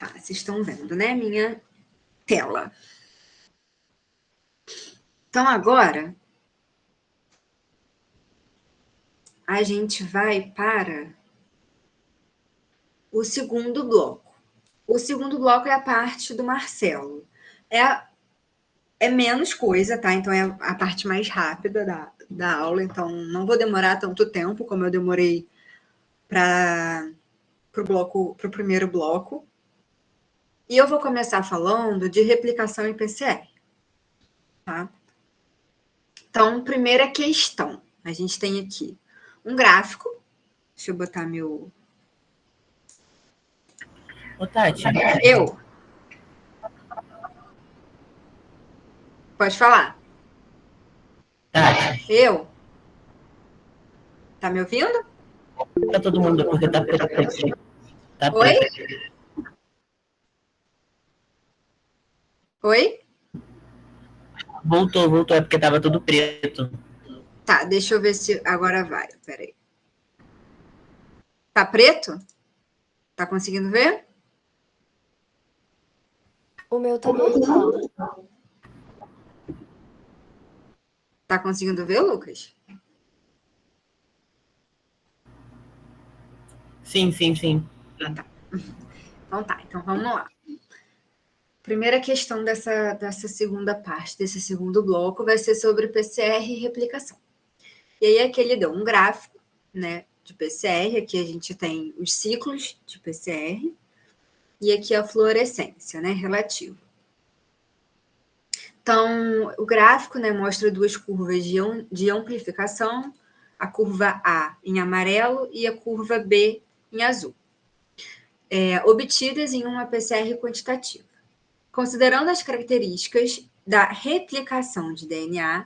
Tá, vocês estão vendo, né? Minha tela. Então, agora, a gente vai para o segundo bloco. O segundo bloco é a parte do Marcelo. É menos coisa, tá? Então, é a parte mais rápida da aula. Então, não vou demorar tanto tempo como eu demorei para o primeiro bloco. E eu vou começar falando de replicação em PCR. Tá? Então, primeira questão. A gente tem aqui um gráfico. Deixa eu botar meu... Ô, Tati. Eu. Pode falar. Tati. Eu. Tá me ouvindo? Tá todo mundo, porque tá preto aqui. Tá Oi? preto. Oi? Voltou, é porque tava tudo preto. Tá, deixa eu ver se agora vai. Peraí. Tá preto? Tá conseguindo ver? O meu tá normal. Tá conseguindo ver, Lucas? Sim. Ah, tá. Então tá, então vamos lá. Primeira questão dessa segunda parte, desse segundo bloco, vai ser sobre PCR e replicação. E aí aqui ele deu um gráfico, né, de PCR, aqui a gente tem os ciclos de PCR, e aqui a fluorescência, né, relativa. Então, o gráfico, né, mostra duas curvas de amplificação, a curva A em amarelo e a curva B em azul, obtidas em uma PCR quantitativa. Considerando as características da replicação de DNA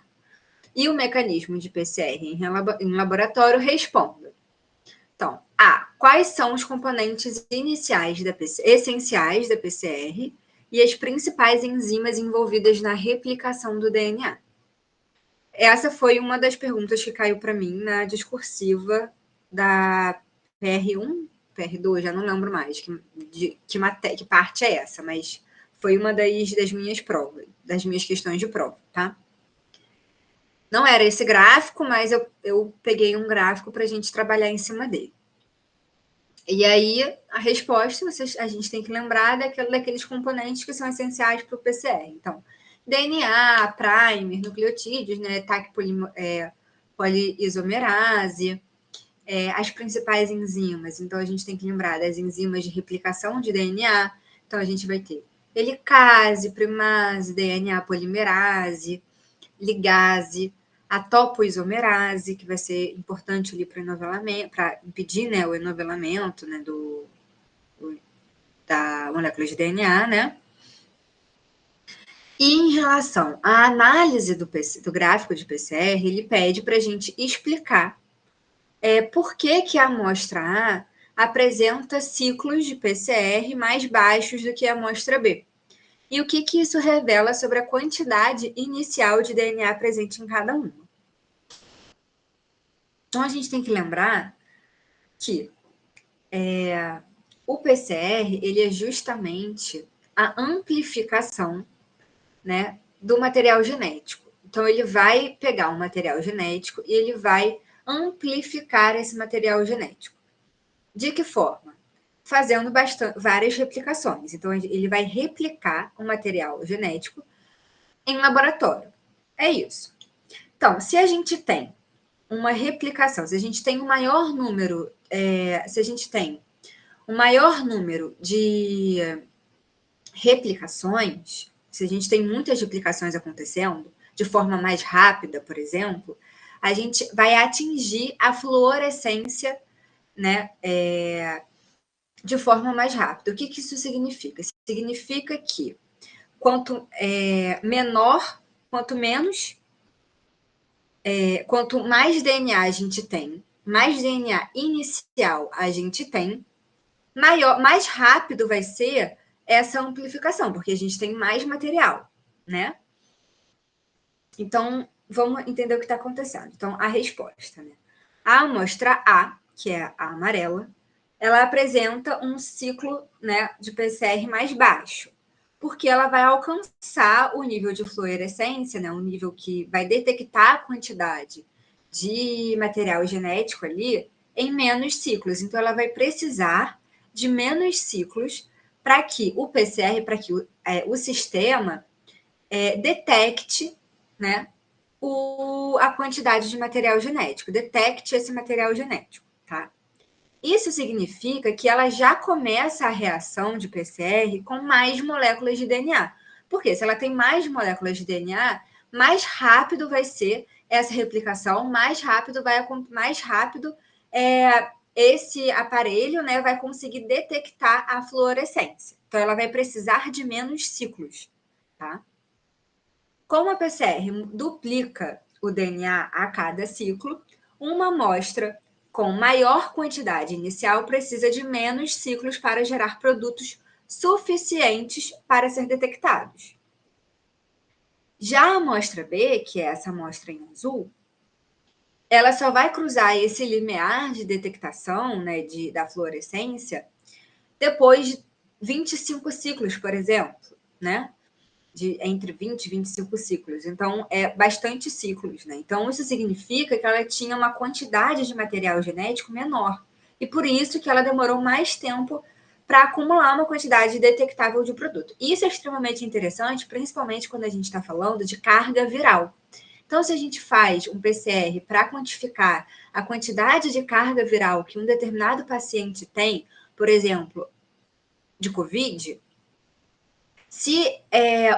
e o mecanismo de PCR em laboratório, responda. Então, A. Quais são os componentes essenciais da PCR e as principais enzimas envolvidas na replicação do DNA? Essa foi uma das perguntas que caiu para mim na discursiva da PR1, PR2, já não lembro mais que parte é essa, mas foi uma das minhas provas, das minhas questões de prova, tá? Não era esse gráfico, mas eu peguei um gráfico para a gente trabalhar em cima dele. E aí, a resposta, a gente tem que lembrar daqueles componentes que são essenciais para o PCR. Então, DNA, primer, nucleotídeos, né, TAC poliisomerase, as principais enzimas. Então, a gente tem que lembrar das enzimas de replicação de DNA. Então, a gente vai ter helicase, primase, DNA polimerase, ligase, a topoisomerase, que vai ser importante ali para enovelamento, para impedir, né, o enovelamento, né, da molécula de DNA, né? E em relação à análise do gráfico de PCR, ele pede para a gente explicar por que a amostra A apresenta ciclos de PCR mais baixos do que a amostra B. E o que isso revela sobre a quantidade inicial de DNA presente em cada uma. Então, a gente tem que lembrar que o PCR ele é justamente a amplificação, né, do material genético. Então, ele vai pegar um material genético e ele vai amplificar esse material genético. De que forma? Fazendo várias replicações. Então, ele vai replicar o material genético em laboratório. É isso. Então, se a gente tem uma replicação, se a gente tem um maior número, se a gente tem um maior número de replicações, se a gente tem muitas replicações acontecendo de forma mais rápida, por exemplo, a gente vai atingir a fluorescência, né, de forma mais rápida. O que isso significa? Significa que quanto mais DNA a gente tem, mais DNA inicial a gente tem, mais rápido vai ser essa amplificação, porque a gente tem mais material, né? Então, vamos entender o que está acontecendo. Então, a resposta, né? A amostra A, que é a amarela, ela apresenta um ciclo, né, de PCR mais baixo, porque ela vai alcançar o nível de fluorescência, né, um nível que vai detectar a quantidade de material genético ali em menos ciclos. Então, ela vai precisar de menos ciclos para que o PCR, para que o sistema detecte, né, a quantidade de material genético, detecte esse material genético, tá? Isso significa que ela já começa a reação de PCR com mais moléculas de DNA. Porque se ela tem mais moléculas de DNA, mais rápido vai ser essa replicação, mais rápido esse aparelho, né, vai conseguir detectar a fluorescência. Então, ela vai precisar de menos ciclos, tá? Como a PCR duplica o DNA a cada ciclo, uma amostra com maior quantidade inicial precisa de menos ciclos para gerar produtos suficientes para ser detectados. Já a amostra B, que é essa amostra em azul, ela só vai cruzar esse limiar de detectação, né, da fluorescência depois de 25 ciclos, por exemplo, né? Entre 20 e 25 ciclos. Então, é bastante ciclos, né? Então, isso significa que ela tinha uma quantidade de material genético menor. E por isso que ela demorou mais tempo para acumular uma quantidade detectável de produto. Isso é extremamente interessante, principalmente quando a gente está falando de carga viral. Então, se a gente faz um PCR para quantificar a quantidade de carga viral que um determinado paciente tem, por exemplo, de COVID, se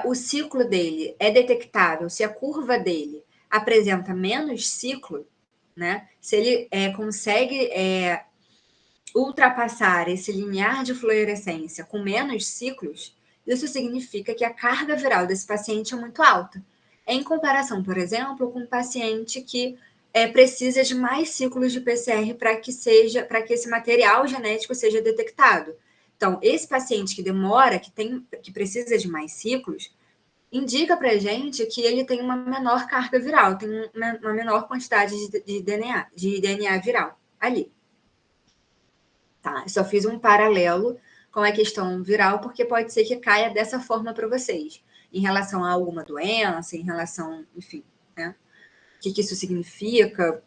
o ciclo dele é detectável, se a curva dele apresenta menos ciclo, né? Se ele consegue ultrapassar esse limiar de fluorescência com menos ciclos, isso significa que a carga viral desse paciente é muito alta. Em comparação, por exemplo, com um paciente que precisa de mais ciclos de PCR para que esse material genético seja detectado. Então, esse paciente que demora, que precisa de mais ciclos, indica para a gente que ele tem uma menor carga viral, tem uma menor quantidade de DNA viral ali. Tá? Eu só fiz um paralelo com a questão viral, porque pode ser que caia dessa forma para vocês, em relação a alguma doença, em relação, enfim, né? O que isso significa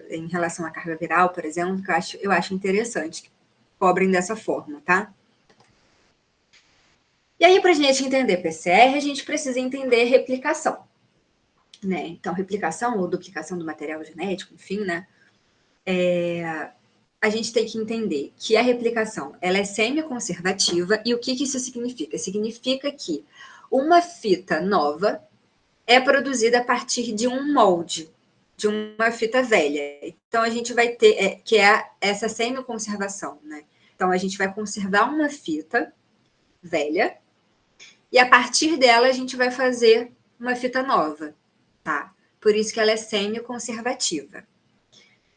em relação à carga viral, por exemplo, que eu acho interessante que cobrem dessa forma, tá? E aí, para a gente entender PCR, a gente precisa entender replicação, né? Então, replicação ou duplicação do material genético, enfim, né? A gente tem que entender que a replicação ela é semi-conservativa, e o que isso significa? Significa que uma fita nova é produzida a partir de um molde, de uma fita velha. Então, a gente vai ter, que é essa semi-conservação, né? Então, a gente vai conservar uma fita velha, e a partir dela a gente vai fazer uma fita nova, tá? Por isso que ela é semi-conservativa,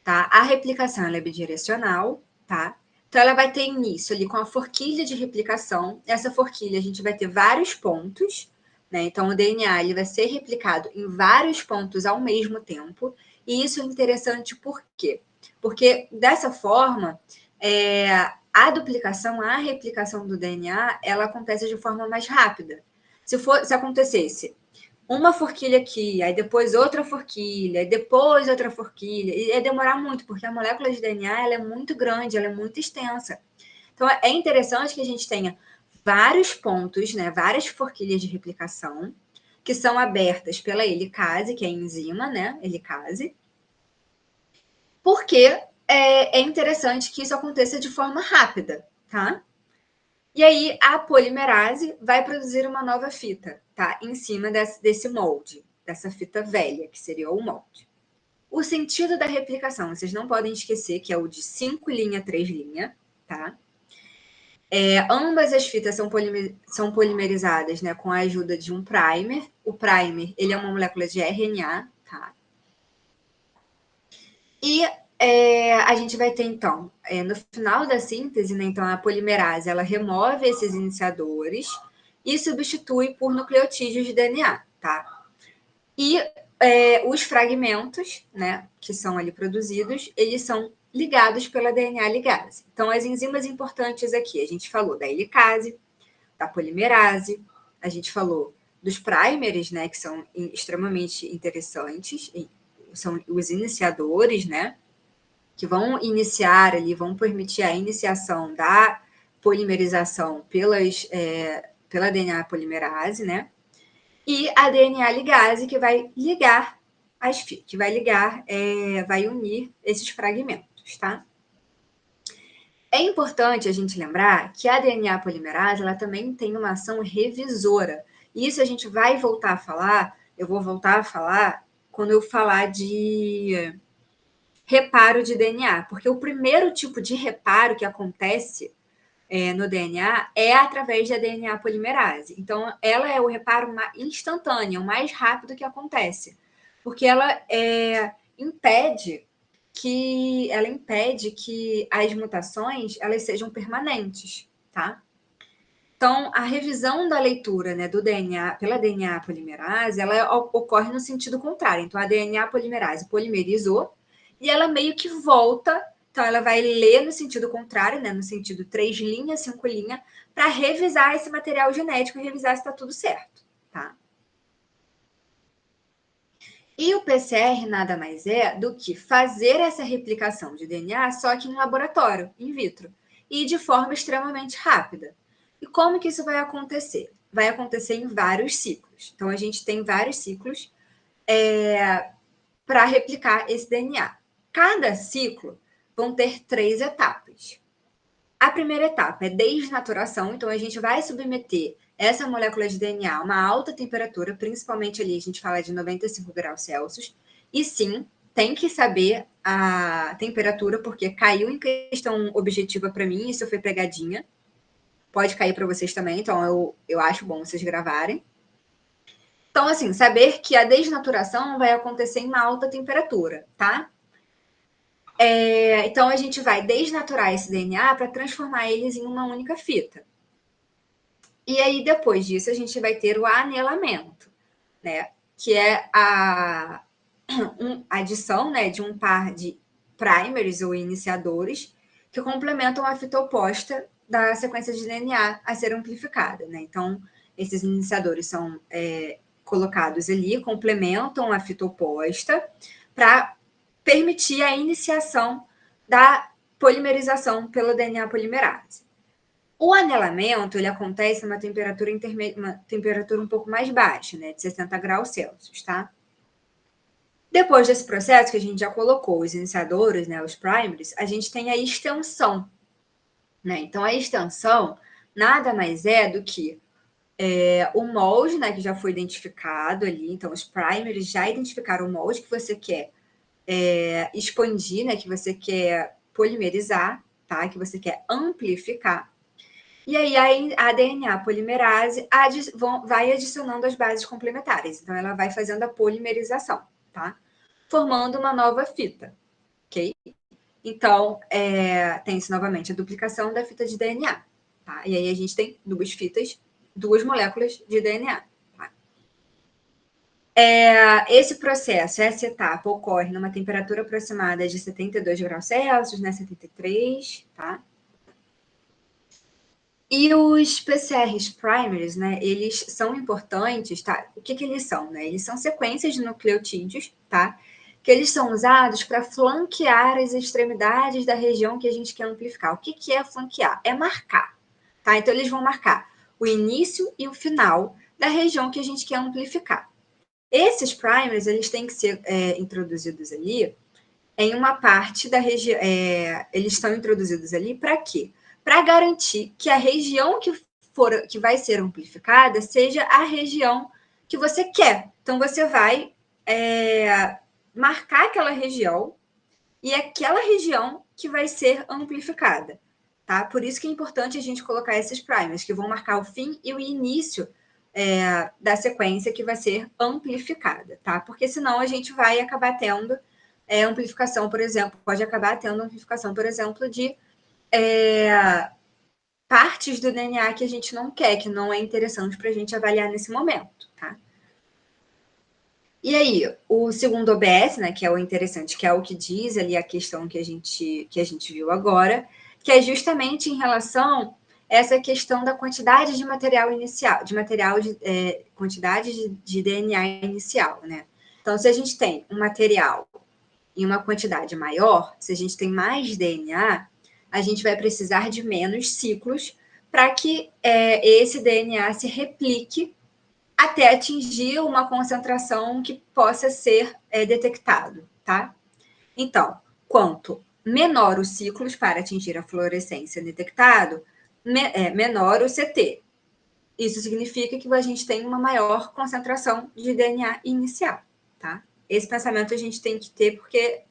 tá? A replicação ela é bidirecional, tá? Então ela vai ter início ali com a forquilha de replicação. Essa forquilha a gente vai ter vários pontos, né? Então o DNA ele vai ser replicado em vários pontos ao mesmo tempo. E isso é interessante por quê? Porque dessa forma a replicação do DNA, ela acontece de forma mais rápida. Se acontecesse uma forquilha aqui, aí depois outra forquilha, aí depois outra forquilha, e ia demorar muito, porque a molécula de DNA ela é muito grande, ela é muito extensa. Então, é interessante que a gente tenha vários pontos, né, várias forquilhas de replicação, que são abertas pela helicase, que é a enzima, né, helicase, porque é interessante que isso aconteça de forma rápida, tá? E aí a polimerase vai produzir uma nova fita, tá? Em cima desse molde, dessa fita velha, que seria o molde. O sentido da replicação, vocês não podem esquecer que é o de 5' 3', tá? Ambas as fitas são polimerizadas, né, com a ajuda de um primer. O primer, ele é uma molécula de RNA, tá? E a gente vai ter, então, no final da síntese, né, então a polimerase, ela remove esses iniciadores e substitui por nucleotídeos de DNA, tá? E os fragmentos, né, que são ali produzidos, eles são ligados pela DNA ligase. Então, as enzimas importantes aqui, a gente falou da helicase, da polimerase, a gente falou dos primers, né, que são extremamente interessantes, são os iniciadores, né, que vão iniciar ali, vão permitir a iniciação da polimerização pela DNA polimerase, né, e a DNA ligase, que vai ligar vai unir esses fragmentos, tá? É importante a gente lembrar que a DNA polimerase ela também tem uma ação revisora. E isso a gente vai voltar a falar, eu vou voltar a falar quando eu falar de reparo de DNA, porque o primeiro tipo de reparo que acontece no DNA é através da DNA polimerase. Então, ela é o reparo instantâneo, o mais rápido que acontece, porque ela impede que as mutações elas sejam permanentes, tá? Então, a revisão da leitura, né, do DNA pela DNA polimerase, ela ocorre no sentido contrário. Então, a DNA polimerase polimerizou e ela meio que volta. Então, ela vai ler no sentido contrário, né, no sentido 3 linhas, 5 linhas, para revisar esse material genético e revisar se está tudo certo, tá? E o PCR nada mais é do que fazer essa replicação de DNA só que em laboratório, in vitro, e de forma extremamente rápida. E como que isso vai acontecer? Vai acontecer em vários ciclos. Então, a gente tem vários ciclos para replicar esse DNA. Cada ciclo vão ter 3 etapas. A primeira etapa é desnaturação, então a gente vai submeter essa molécula de DNA a uma alta temperatura, principalmente ali a gente fala de 95 graus Celsius, e sim, tem que saber a temperatura, porque caiu em questão objetiva para mim, isso foi pegadinha, pode cair para vocês também, então eu acho bom vocês gravarem. Então, assim, saber que a desnaturação vai acontecer em uma alta temperatura, tá? Então, a gente vai desnaturar esse DNA para transformar eles em uma única fita. E aí, depois disso, a gente vai ter o anelamento, né? Que é a adição, né, de um par de primers ou iniciadores que complementam a fita oposta da sequência de DNA a ser amplificada, né? Então, esses iniciadores são colocados ali, complementam a fita oposta para permitir a iniciação da polimerização pelo DNA polimerase. O anelamento ele acontece numa temperatura uma temperatura um pouco mais baixa, né, de 60 graus Celsius, tá? Depois desse processo que a gente já colocou os iniciadores, né, os primers, a gente tem a extensão, né? Então a extensão nada mais é do que o molde, né, que já foi identificado ali. Então os primers já identificaram o molde que você quer expandir, né, que você quer polimerizar, tá? Que você quer amplificar. E aí a DNA polimerase vai adicionando as bases complementares. Então, ela vai fazendo a polimerização, tá? Formando uma nova fita, ok? Então, tem-se novamente a duplicação da fita de DNA, tá? E aí a gente tem duas fitas, duas moléculas de DNA, tá? Esse processo, essa etapa ocorre numa temperatura aproximada de 72 graus Celsius, né? 73, tá? E os PCRs primers, né, eles são importantes, tá? O que eles são, né? Eles são sequências de nucleotídeos, tá? Que eles são usados para flanquear as extremidades da região que a gente quer amplificar. O que é flanquear? É marcar, tá? Então, eles vão marcar o início e o final da região que a gente quer amplificar. Esses primers, eles têm que ser introduzidos ali em uma parte da região. Eles estão introduzidos ali para quê? Para garantir que a região que vai ser amplificada seja a região que você quer. Então, você vai marcar aquela região e aquela região que vai ser amplificada, tá? Por isso que é importante a gente colocar esses primers, que vão marcar o fim e o início da sequência que vai ser amplificada, tá? Porque senão a gente vai acabar tendo amplificação, por exemplo, pode acabar tendo amplificação, por exemplo, de partes do DNA que a gente não quer, que não é interessante para a gente avaliar nesse momento, tá? E aí, o segundo OBS, né, que é o interessante, que é o que diz ali a questão que a gente viu agora, que é justamente em relação a essa questão da quantidade de material inicial, quantidade de DNA inicial, né? Então, se a gente tem um material em uma quantidade maior, se a gente tem mais DNA, a gente vai precisar de menos ciclos para que esse DNA se replique até atingir uma concentração que possa ser detectado, tá? Então, quanto menor os ciclos para atingir a fluorescência detectado, menor o CT. Isso significa que a gente tem uma maior concentração de DNA inicial, tá? Esse pensamento a gente tem que ter porque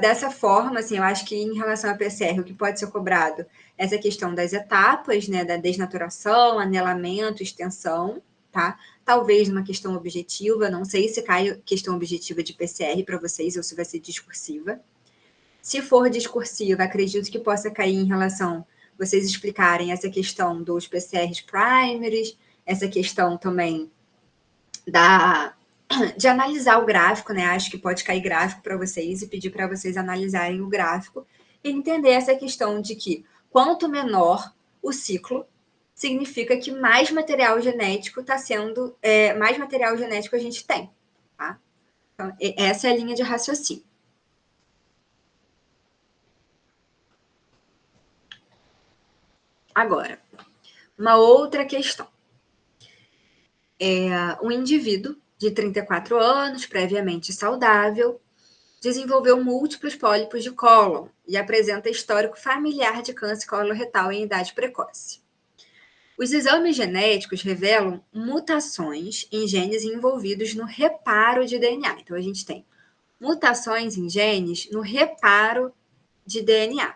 dessa forma, assim, eu acho que em relação à PCR, o que pode ser cobrado é essa questão das etapas, né, da desnaturação, anelamento, extensão, tá? Talvez uma questão objetiva, não sei se cai questão objetiva de PCR para vocês ou se vai ser discursiva. Se for discursiva, acredito que possa cair em relação vocês explicarem essa questão dos PCRs primaries, essa questão também de analisar o gráfico, né? Acho que pode cair gráfico para vocês e pedir para vocês analisarem o gráfico e entender essa questão de que quanto menor o ciclo, significa que mais material genético está sendo, mais material genético a gente tem, tá? Então, essa é a linha de raciocínio. Agora, uma outra questão. Um indivíduo de 34 anos, previamente saudável, desenvolveu múltiplos pólipos de cólon e apresenta histórico familiar de câncer coloretal em idade precoce. Os exames genéticos revelam mutações em genes envolvidos no reparo de DNA. Então, a gente tem mutações em genes no reparo de DNA,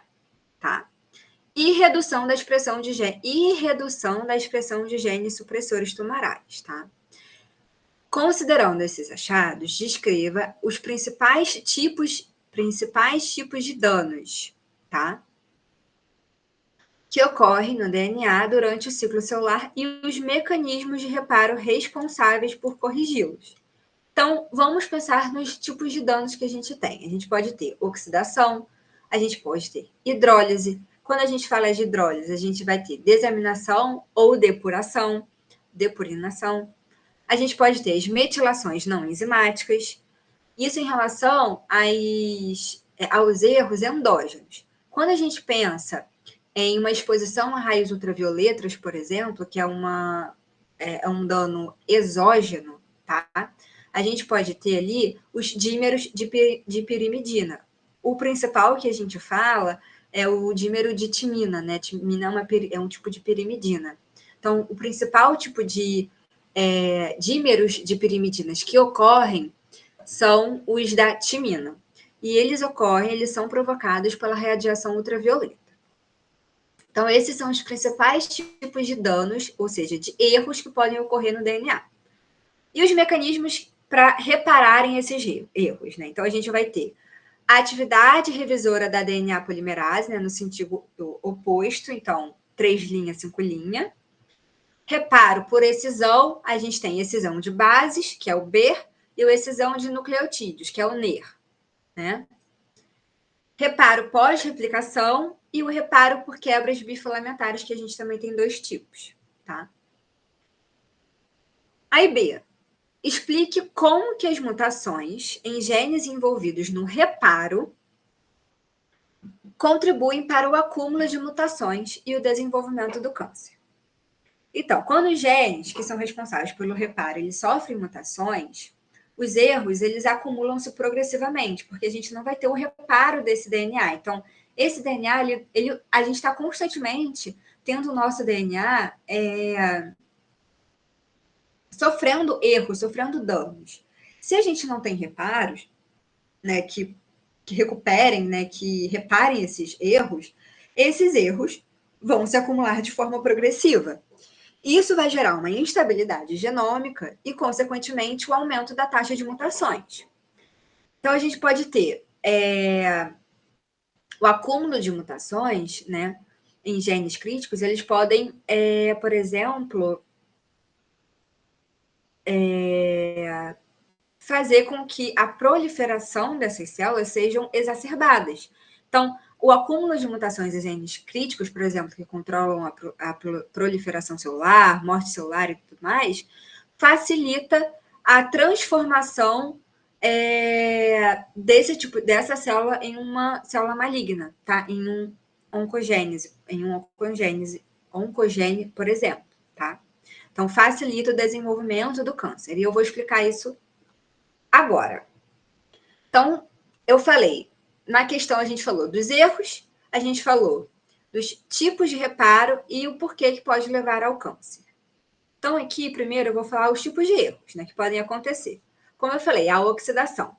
tá? E redução da expressão de genes supressores tumorais, tá? Considerando esses achados, descreva os principais tipos de danos, tá? Que ocorrem no DNA durante o ciclo celular e os mecanismos de reparo responsáveis por corrigi-los. Então, vamos pensar nos tipos de danos que a gente tem. A gente pode ter oxidação, a gente pode ter hidrólise. Quando a gente fala de hidrólise, a gente vai ter desaminação ou depurinação. A gente pode ter as metilações não enzimáticas. Isso em relação aos erros endógenos. Quando a gente pensa em uma exposição a raios ultravioletas, por exemplo, que é um dano exógeno, tá? A gente pode ter ali os dímeros de pirimidina. O principal que a gente fala é o dímero de timina, né? Timina é um tipo de pirimidina. Então, o principal tipo de dímeros de pirimidinas que ocorrem são os da timina. E eles são provocados pela radiação ultravioleta. Então, esses são os principais tipos de danos, ou seja, de erros que podem ocorrer no DNA. E os mecanismos para repararem esses erros, né? Então, a gente vai ter a atividade revisora da DNA polimerase, né, no sentido oposto, então, 3 linhas, 5 linhas. Reparo por excisão, a gente tem excisão de bases, que é o BER, e o excisão de nucleotídeos, que é o NER, né? Reparo pós-replicação e o reparo por quebras bifilamentares, que a gente também tem 2 tipos, tá? Aí, B, explique como que as mutações em genes envolvidos no reparo contribuem para o acúmulo de mutações e o desenvolvimento do câncer. Então, quando os genes que são responsáveis pelo reparo, eles sofrem mutações, os erros, eles acumulam-se progressivamente, porque a gente não vai ter o reparo desse DNA. Então, esse DNA, a gente está constantemente tendo o nosso DNA sofrendo erros, sofrendo danos. Se a gente não tem reparos, né, que recuperem, né, que reparem esses erros vão se acumular de forma progressiva. Isso vai gerar uma instabilidade genômica e, consequentemente, o aumento da taxa de mutações. Então, a gente pode ter o acúmulo de mutações, né, em genes críticos, eles podem, por exemplo, fazer com que a proliferação dessas células sejam exacerbadas. Então, o acúmulo de mutações em genes críticos, por exemplo, que controlam a proliferação celular, morte celular e tudo mais, facilita a transformação dessa célula em uma célula maligna, tá? Em um oncogênese, por exemplo, tá? Então, facilita o desenvolvimento do câncer. E eu vou explicar isso agora. Então, eu falei, na questão a gente falou dos erros, a gente falou dos tipos de reparo e o porquê que pode levar ao câncer. Então, aqui, primeiro, eu vou falar os tipos de erros, né, que podem acontecer. Como eu falei, a oxidação.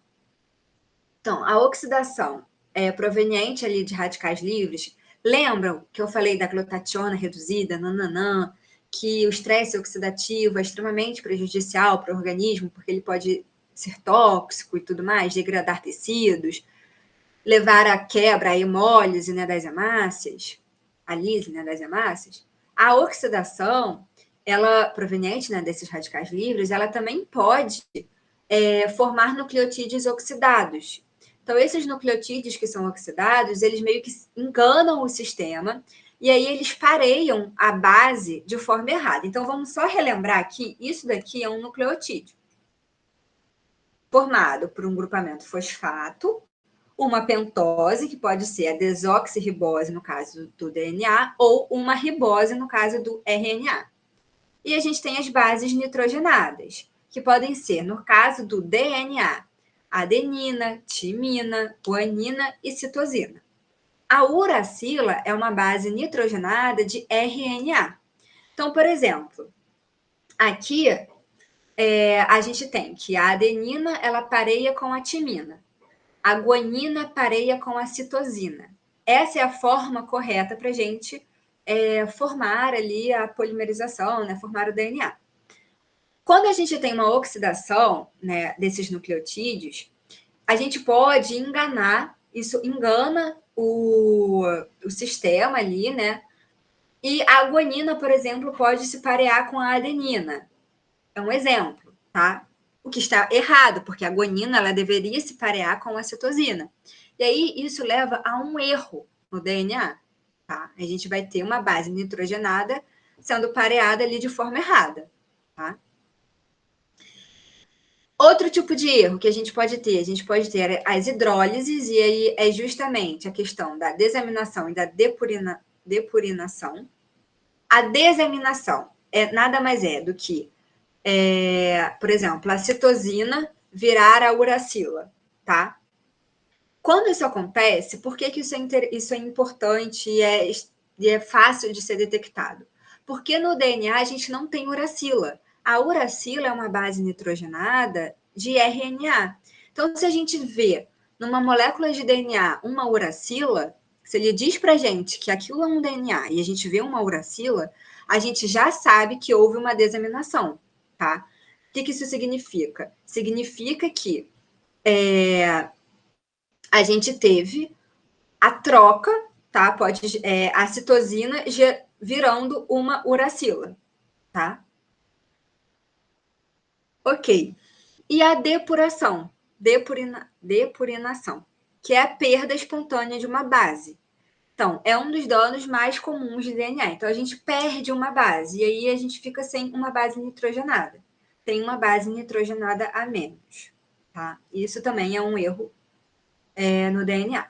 Então, a oxidação é proveniente ali de radicais livres. Lembram que eu falei da glutationa reduzida, nananã, que o estresse oxidativo é extremamente prejudicial para o organismo, porque ele pode ser tóxico e tudo mais, degradar tecidos, levar à quebra, à hemólise, né, das hemácias, a lise, né, das hemácias. A oxidação, ela proveniente, né, desses radicais livres, ela também pode formar nucleotídeos oxidados. Então, esses nucleotídeos que são oxidados, eles meio que enganam o sistema e aí eles pareiam a base de forma errada. Então, vamos só relembrar que isso daqui é um nucleotídeo formado por um grupamento fosfato, uma pentose, que pode ser a desoxirribose, no caso do DNA, ou uma ribose, no caso do RNA. E a gente tem as bases nitrogenadas, que podem ser, no caso do DNA, adenina, timina, guanina e citosina. A uracila é uma base nitrogenada de RNA. Então, por exemplo, aqui a gente tem que a adenina ela pareia com a timina. A guanina pareia com a citosina. Essa é a forma correta para a gente formar ali a polimerização, né, formar o DNA. Quando a gente tem uma oxidação, né, desses nucleotídeos, a gente pode enganar, isso engana o sistema ali, né? E a guanina, por exemplo, pode se parear com a adenina. É um exemplo, tá? O que está errado, porque a guanina ela deveria se parear com a citosina. E aí isso leva a um erro no DNA, tá? A gente vai ter uma base nitrogenada sendo pareada ali de forma errada, tá? Outro tipo de erro que a gente pode ter as hidrólises, e aí é justamente a questão da desaminação e da depurinação. A desaminação nada mais é do que por exemplo, a citosina virar a uracila, tá? Quando isso acontece, por que isso é importante e é fácil de ser detectado? Porque no DNA a gente não tem uracila. A uracila é uma base nitrogenada de RNA. Então, se a gente vê numa molécula de DNA uma uracila, se ele diz pra gente que aquilo é um DNA e a gente vê uma uracila, a gente já sabe que houve uma desaminação, tá? O que isso significa? Significa que a gente teve a troca, tá? A citosina virando uma uracila, tá? Ok. E a depuração, depurinação, que é a perda espontânea de uma base. Então, é um dos danos mais comuns de DNA. Então, a gente perde uma base e aí a gente fica sem uma base nitrogenada. Tem uma base nitrogenada a menos, tá? Isso também é um erro no DNA.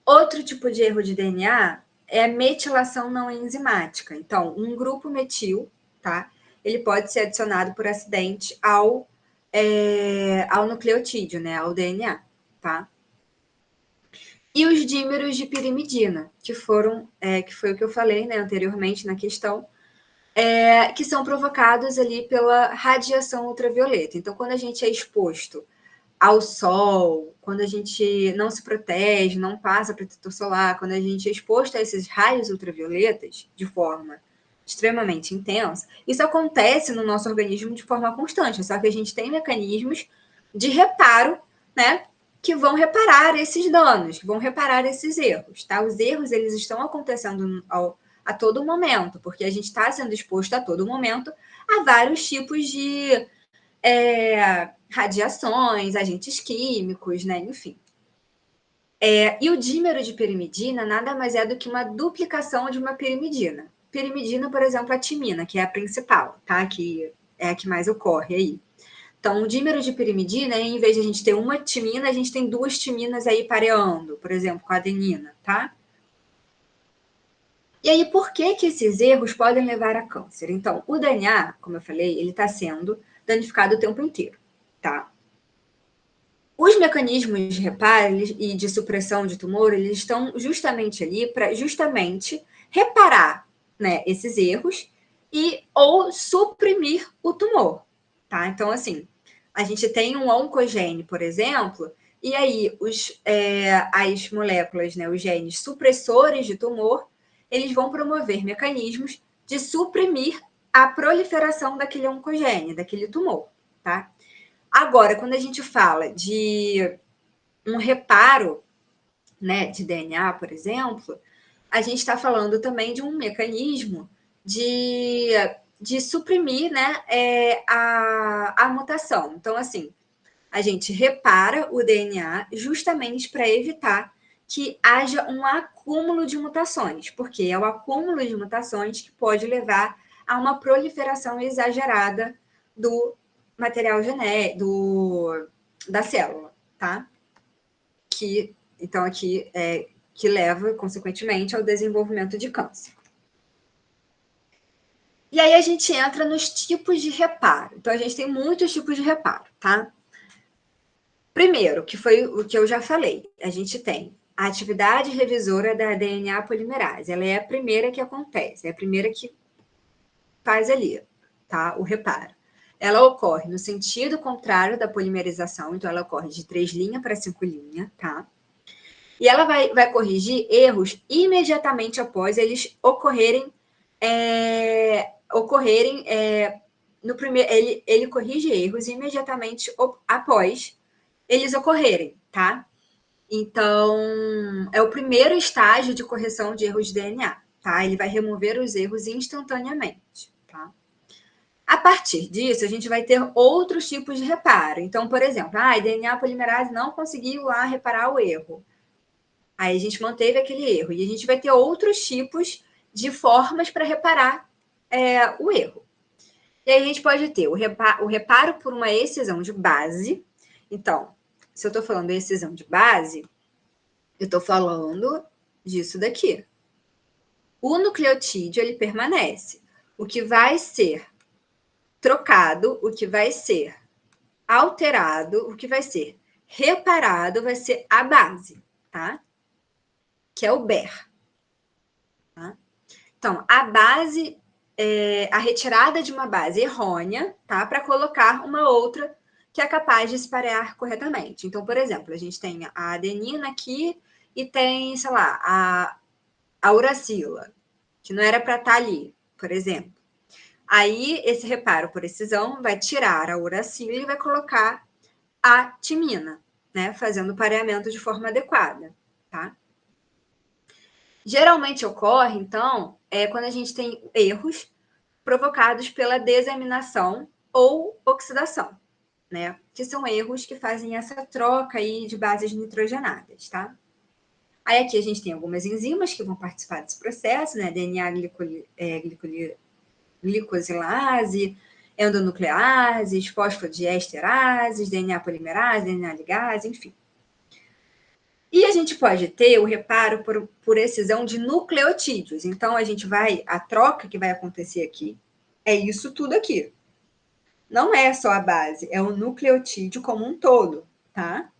Outro tipo de erro de DNA é a metilação não enzimática. Então, um grupo metil, tá? Ele pode ser adicionado por acidente ao nucleotídeo, né? Ao DNA, tá? E os dímeros de pirimidina, que foi o que eu falei, né, anteriormente na questão, que são provocados ali pela radiação ultravioleta. Então, quando a gente é exposto ao sol, quando a gente não se protege, não passa protetor solar, quando a gente é exposto a esses raios ultravioletas de forma extremamente intensa, isso acontece no nosso organismo de forma constante, só que a gente tem mecanismos de reparo, né, que vão reparar esses danos, que vão reparar esses erros, tá? Os erros, eles estão acontecendo a todo momento, porque a gente está sendo exposto a todo momento a vários tipos de radiações, agentes químicos, né? Enfim. E o dímero de pirimidina nada mais é do que uma duplicação de uma pirimidina. Pirimidina, por exemplo, a timina, que é a principal, tá? Que é a que mais ocorre aí. Então, o dímero de pirimidina, em vez de a gente ter uma timina, a gente tem duas timinas aí pareando, por exemplo, com a adenina, tá? E aí, por que esses erros podem levar a câncer? Então, o DNA, como eu falei, ele está sendo danificado o tempo inteiro, tá? Os mecanismos de reparo e de supressão de tumor, eles estão justamente ali para justamente reparar, né, esses erros ou suprimir o tumor, tá? Então, assim, a gente tem um oncogene, por exemplo, e aí as moléculas, né, os genes supressores de tumor, eles vão promover mecanismos de suprimir a proliferação daquele oncogene, daquele tumor, tá? Agora, quando a gente fala de um reparo, né, de DNA, por exemplo, a gente está falando também de um mecanismo de suprimir, né, a mutação. Então, assim, a gente repara o DNA justamente para evitar que haja um acúmulo de mutações, porque é o acúmulo de mutações que pode levar a uma proliferação exagerada do material genético da célula, tá? Então, aqui que leva, consequentemente, ao desenvolvimento de câncer. E aí a gente entra nos tipos de reparo. Então, a gente tem muitos tipos de reparo, tá? Primeiro, que foi o que eu já falei, a gente tem a atividade revisora da DNA polimerase. Ela é a primeira que acontece, é a primeira que faz ali, tá? O reparo. Ela ocorre no sentido contrário da polimerização, então ela ocorre de 3' para 5', tá? E ela vai corrigir erros imediatamente após eles ocorrerem. No primeiro, ele corrige erros imediatamente após eles ocorrerem, tá? Então, é o primeiro estágio de correção de erros de DNA, tá? Ele vai remover os erros instantaneamente, tá? A partir disso, a gente vai ter outros tipos de reparo. Então, por exemplo, a DNA polimerase não conseguiu lá reparar o erro. Aí a gente manteve aquele erro. E a gente vai ter outros tipos de formas para reparar o erro. E aí a gente pode ter o reparo por uma excisão de base. Então, se eu estou falando de excisão de base, eu estou falando disso daqui. O nucleotídeo, ele permanece. O que vai ser trocado, o que vai ser alterado, o que vai ser reparado vai ser a base, tá? Que é o BER. Tá? Então, a base, a retirada de uma base errônea, tá? Para colocar uma outra que é capaz de se parear corretamente. Então, por exemplo, a gente tem a adenina aqui e tem, sei lá, a uracila, que não era para estar ali, por exemplo. Aí, esse reparo por excisão vai tirar a uracila e vai colocar a timina, né? Fazendo o pareamento de forma adequada, tá? Geralmente ocorre, então, quando a gente tem erros provocados pela desaminação ou oxidação, né? Que são erros que fazem essa troca aí de bases nitrogenadas, tá? Aí aqui a gente tem algumas enzimas que vão participar desse processo, né? DNA glicosilase, endonucleases, fosfodiesterases, DNA polimerase, DNA ligase, enfim. E a gente pode ter o reparo por excisão de nucleotídeos. Então, a troca que vai acontecer aqui é isso tudo aqui. Não é só a base, é o nucleotídeo como um todo, tá?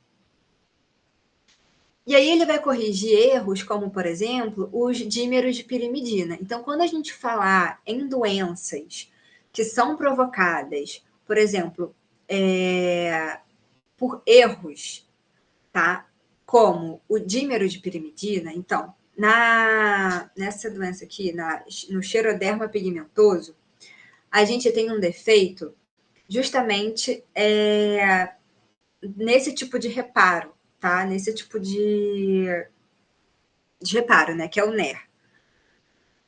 E aí ele vai corrigir erros como, por exemplo, os dímeros de pirimidina. Então, quando a gente falar em doenças que são provocadas, por exemplo, por erros, tá? Como o dímero de pirimidina, então, nessa doença aqui, no xeroderma pigmentoso, a gente tem um defeito justamente nesse tipo de reparo, tá? Nesse tipo de reparo, né? Que é o NER.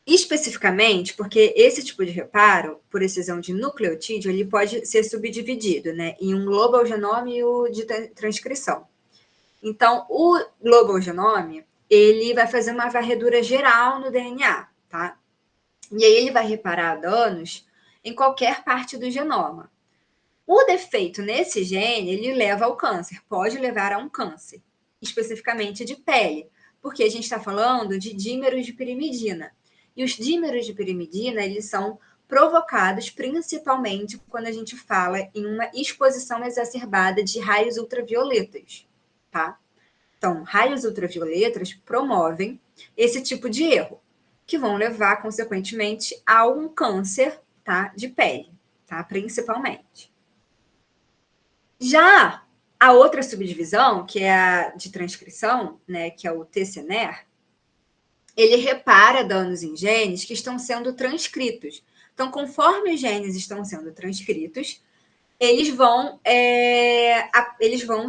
Especificamente, porque esse tipo de reparo, por excisão de nucleotídeo, ele pode ser subdividido, né, em um global genome e o de transcrição. Então, o global genome, ele vai fazer uma varredura geral no DNA, tá? E aí ele vai reparar danos em qualquer parte do genoma. O defeito nesse gene, ele leva ao câncer, pode levar a um câncer, especificamente de pele, porque a gente está falando de dímeros de pirimidina. E os dímeros de pirimidina, eles são provocados principalmente quando a gente fala em uma exposição exacerbada de raios ultravioletas, tá? Então, raios ultravioletas promovem esse tipo de erro, que vão levar, consequentemente, a um câncer, tá, de pele, tá, principalmente. Já a outra subdivisão, que é a de transcrição, né, que é o TCNER, ele repara danos em genes que estão sendo transcritos. Então, conforme os genes estão sendo transcritos, eles vão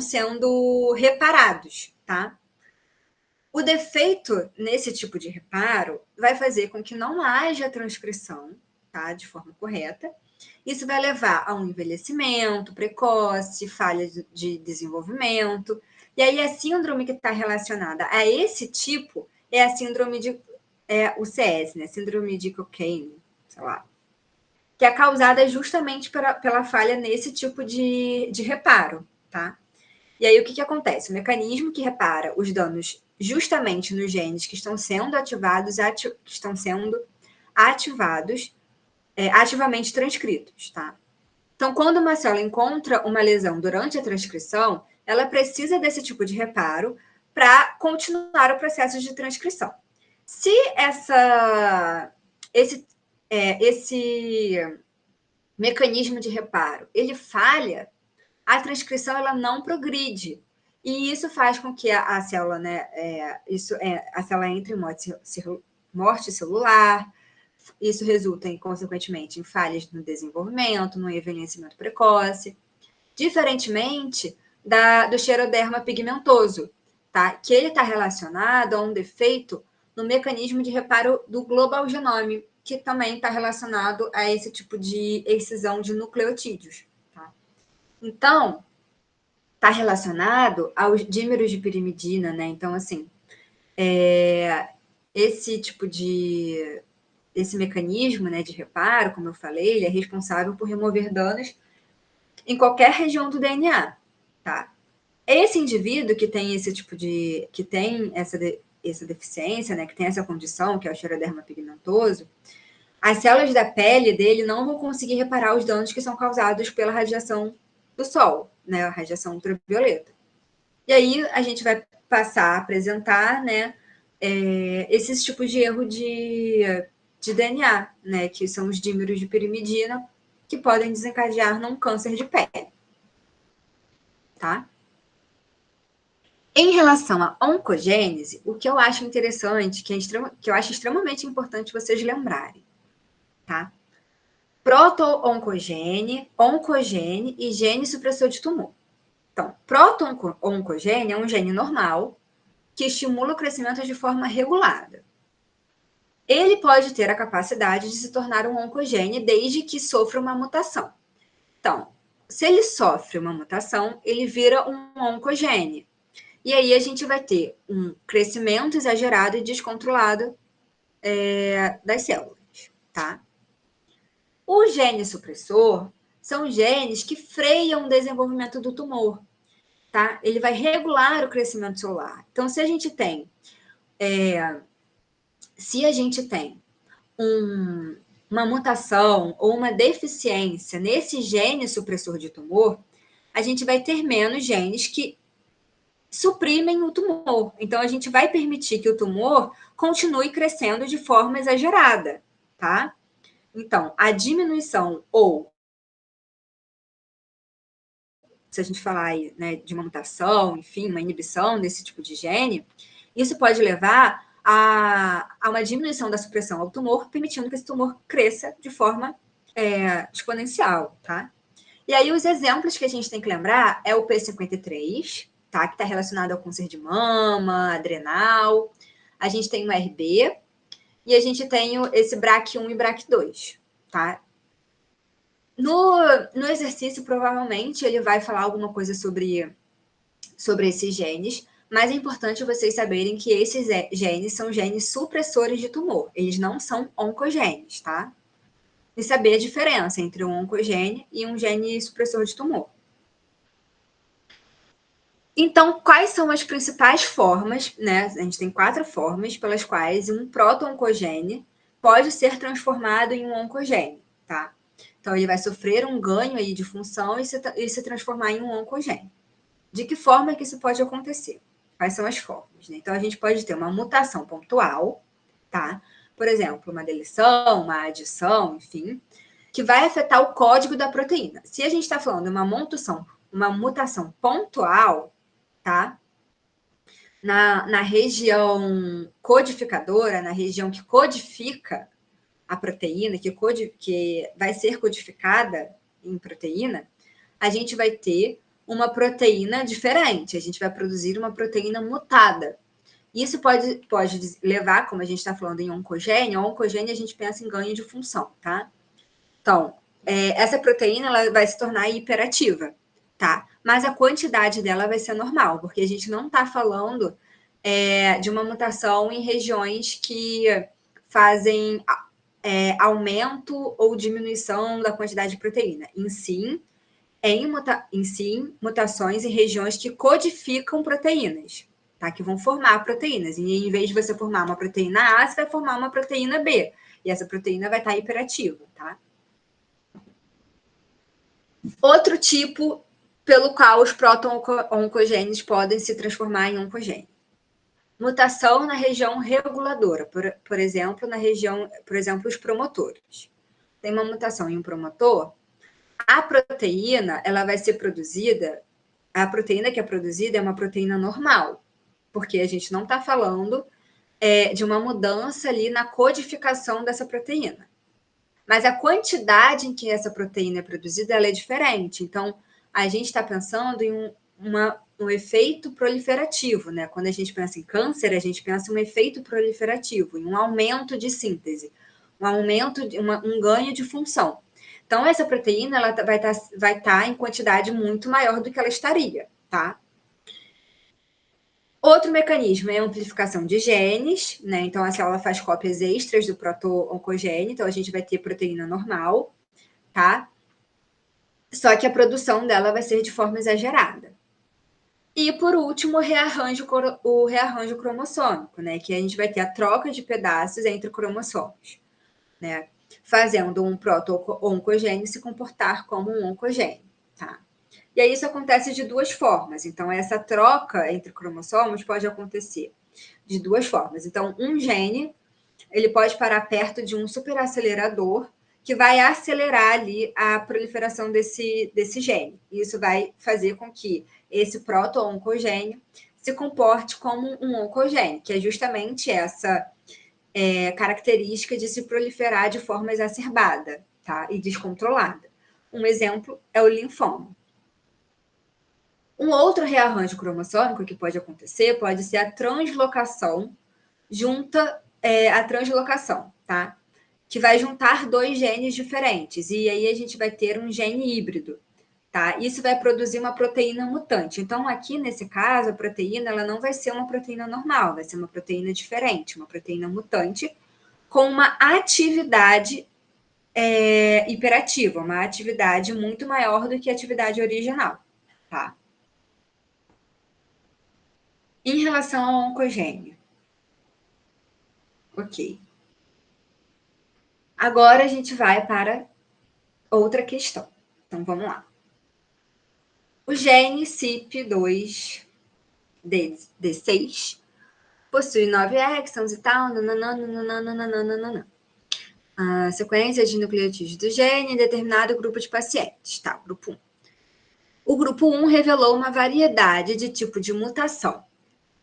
sendo reparados, tá? O defeito nesse tipo de reparo vai fazer com que não haja transcrição, tá, de forma correta. Isso vai levar a um envelhecimento precoce, falha de desenvolvimento. E aí a síndrome que está relacionada a esse tipo é a síndrome de o CS, né? Síndrome de Cockayne, sei lá, que é causada justamente pela falha nesse tipo de reparo, tá? E aí o que acontece? O mecanismo que repara os danos justamente nos genes que estão sendo ativados, ativamente transcritos, tá? Então, quando uma célula encontra uma lesão durante a transcrição, ela precisa desse tipo de reparo para continuar o processo de transcrição. Se esse mecanismo de reparo ele falha, a transcrição ela não progride. E isso faz com que a célula, né, a célula entre em morte celular. Isso resulta, consequentemente, em falhas no desenvolvimento, no envelhecimento precoce, diferentemente do xeroderma pigmentoso, tá? Que ele está relacionado a um defeito no mecanismo de reparo do global genome, que também está relacionado a esse tipo de excisão de nucleotídeos. Tá? Então, está relacionado aos dímeros de pirimidina, né? Então, assim, esse mecanismo, né, de reparo, como eu falei, ele é responsável por remover danos em qualquer região do DNA, tá? Esse indivíduo que tem essa deficiência, né, que tem essa condição, que é o xeroderma pigmentoso, as células da pele dele não vão conseguir reparar os danos que são causados pela radiação do sol, né, a radiação ultravioleta. E aí a gente vai passar a apresentar, né, esses tipos de erro de DNA, né, que são os dímeros de pirimidina, que podem desencadear num câncer de pele. Tá? Em relação à oncogênese, o que eu acho interessante, que eu acho extremamente importante vocês lembrarem, tá? Proto-oncogene, oncogene e gene supressor de tumor. Então, proto-oncogene é um gene normal que estimula o crescimento de forma regulada. Ele pode ter a capacidade de se tornar um oncogene desde que sofra uma mutação. Então, se ele sofre uma mutação, ele vira um oncogene. E aí a gente vai ter um crescimento exagerado e descontrolado das células, tá? O gene supressor são genes que freiam o desenvolvimento do tumor, tá? Ele vai regular o crescimento celular. Então, se a gente tem uma mutação ou uma deficiência nesse gene supressor de tumor, a gente vai ter menos genes que suprimem o tumor. Então, a gente vai permitir que o tumor continue crescendo de forma exagerada, tá? Então, a diminuição ou, se a gente falar aí, né, de uma mutação, enfim, uma inibição desse tipo de gene, isso pode levar a uma diminuição da supressão ao tumor, permitindo que esse tumor cresça de forma exponencial, tá? E aí, os exemplos que a gente tem que lembrar é o P53, tá? Que está relacionado ao câncer de mama, adrenal. A gente tem o RB e a gente tem esse BRCA1 e BRCA2, tá? No exercício, provavelmente, ele vai falar alguma coisa sobre esses genes, mas é importante vocês saberem que esses genes são genes supressores de tumor. Eles não são oncogenes, tá? E saber a diferença entre um oncogene e um gene supressor de tumor. Então, quais são as principais formas, né? A gente tem 4 formas pelas quais um proto-oncogene pode ser transformado em um oncogene, tá? Então, ele vai sofrer um ganho aí de função e se transformar em um oncogene. De que forma que isso pode acontecer? Quais são as formas? Né? Então, a gente pode ter uma mutação pontual, tá? Por exemplo, uma deleção, uma adição, enfim, que vai afetar o código da proteína. Se a gente está falando de uma mutação pontual, tá? Na região codificadora, na região que codifica a proteína, que vai ser codificada em proteína, a gente vai ter uma proteína diferente, a gente vai produzir uma proteína mutada. Isso pode levar, como a gente está falando em oncogênio, a gente pensa em ganho de função, tá? Então, essa proteína ela vai se tornar hiperativa, tá? Mas a quantidade dela vai ser normal, porque a gente não está falando de uma mutação em regiões que fazem aumento ou diminuição da quantidade de proteína. Em si, mutações em regiões que codificam proteínas, tá? Que vão formar proteínas. E em vez de você formar uma proteína A, você vai formar uma proteína B. E essa proteína vai estar hiperativa, tá? Outro tipo pelo qual os proto-oncogenes podem se transformar em oncogene. Mutação na região reguladora, por exemplo, os promotores. Tem uma mutação em um promotor, a proteína, ela vai ser produzida, a proteína que é produzida é uma proteína normal, porque a gente não está falando de uma mudança ali na codificação dessa proteína. Mas a quantidade em que essa proteína é produzida, ela é diferente. Então, a gente está pensando em um efeito proliferativo, né? Quando a gente pensa em câncer, a gente pensa em um efeito proliferativo, em um aumento de síntese, um ganho de função. Então, essa proteína ela vai estar em quantidade muito maior do que ela estaria, tá? Outro mecanismo é a amplificação de genes, né? Então, a célula faz cópias extras do proto-oncogene, então a gente vai ter proteína normal, tá? Só que a produção dela vai ser de forma exagerada. E, por último, o rearranjo cromossômico, né? Que a gente vai ter a troca de pedaços entre cromossomos, né? Fazendo um proto-oncogene se comportar como um oncogene, tá? E aí isso acontece de 2 formas. Então, essa troca entre cromossomos pode acontecer de 2 formas. Então, um gene, ele pode parar perto de um superacelerador que vai acelerar ali a proliferação desse gene. E isso vai fazer com que esse proto-oncogene se comporte como um oncogene, que é justamente essa característica de se proliferar de forma exacerbada, tá? E descontrolada. Um exemplo é o linfoma. Um outro rearranjo cromossômico que pode acontecer pode ser a translocação tá? Que vai juntar 2 genes diferentes. E aí a gente vai ter um gene híbrido, tá? Isso vai produzir uma proteína mutante. Então, aqui nesse caso, a proteína ela não vai ser uma proteína normal, vai ser uma proteína diferente, uma proteína mutante, com uma atividade hiperativa, uma atividade muito maior do que a atividade original, tá? Em relação ao oncogênio. Ok. Agora a gente vai para outra questão. Então, vamos lá. O gene CYP2D6 possui 9 exons e tal, a sequência de nucleotídeos do gene em determinado grupo de pacientes, tá? Grupo 1. O grupo 1 revelou uma variedade de tipo de mutação,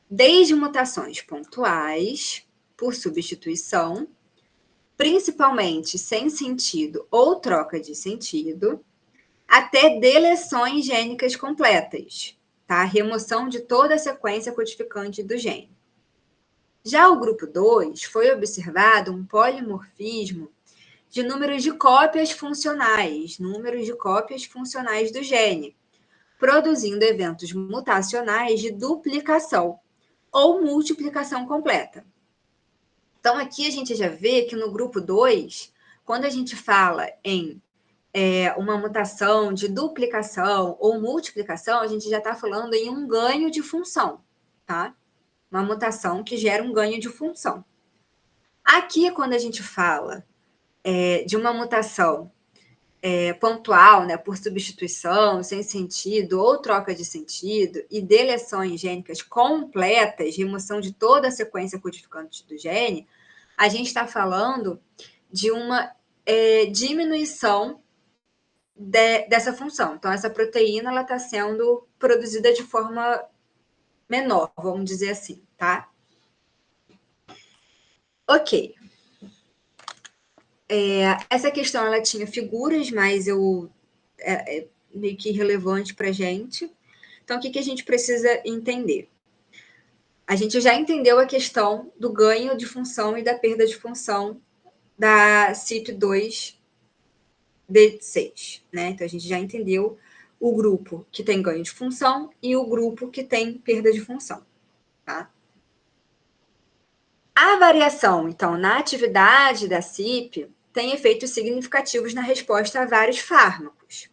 desde mutações pontuais, por substituição, principalmente sem sentido ou troca de sentido, até deleções gênicas completas, tá? Remoção de toda a sequência codificante do gene. Já o grupo 2 foi observado um polimorfismo de números de cópias funcionais do gene, produzindo eventos mutacionais de duplicação ou multiplicação completa. Então, aqui a gente já vê que no grupo 2, quando a gente fala em uma mutação de duplicação ou multiplicação, a gente já está falando em um ganho de função, tá? Uma mutação que gera um ganho de função. Aqui, quando a gente fala de uma mutação pontual, né, por substituição, sem sentido ou troca de sentido, e deleções gênicas completas, remoção de toda a sequência codificante do gene, a gente está falando de uma diminuição dessa função. Então, essa proteína está sendo produzida de forma menor, vamos dizer assim, tá? Ok. Essa questão, ela tinha figuras, mas meio que irrelevante para a gente. Então, o que a gente precisa entender? A gente já entendeu a questão do ganho de função e da perda de função da CYP2D6, né? Então, a gente já entendeu o grupo que tem ganho de função e o grupo que tem perda de função, tá? A variação, então, na atividade da CYP tem efeitos significativos na resposta a vários fármacos.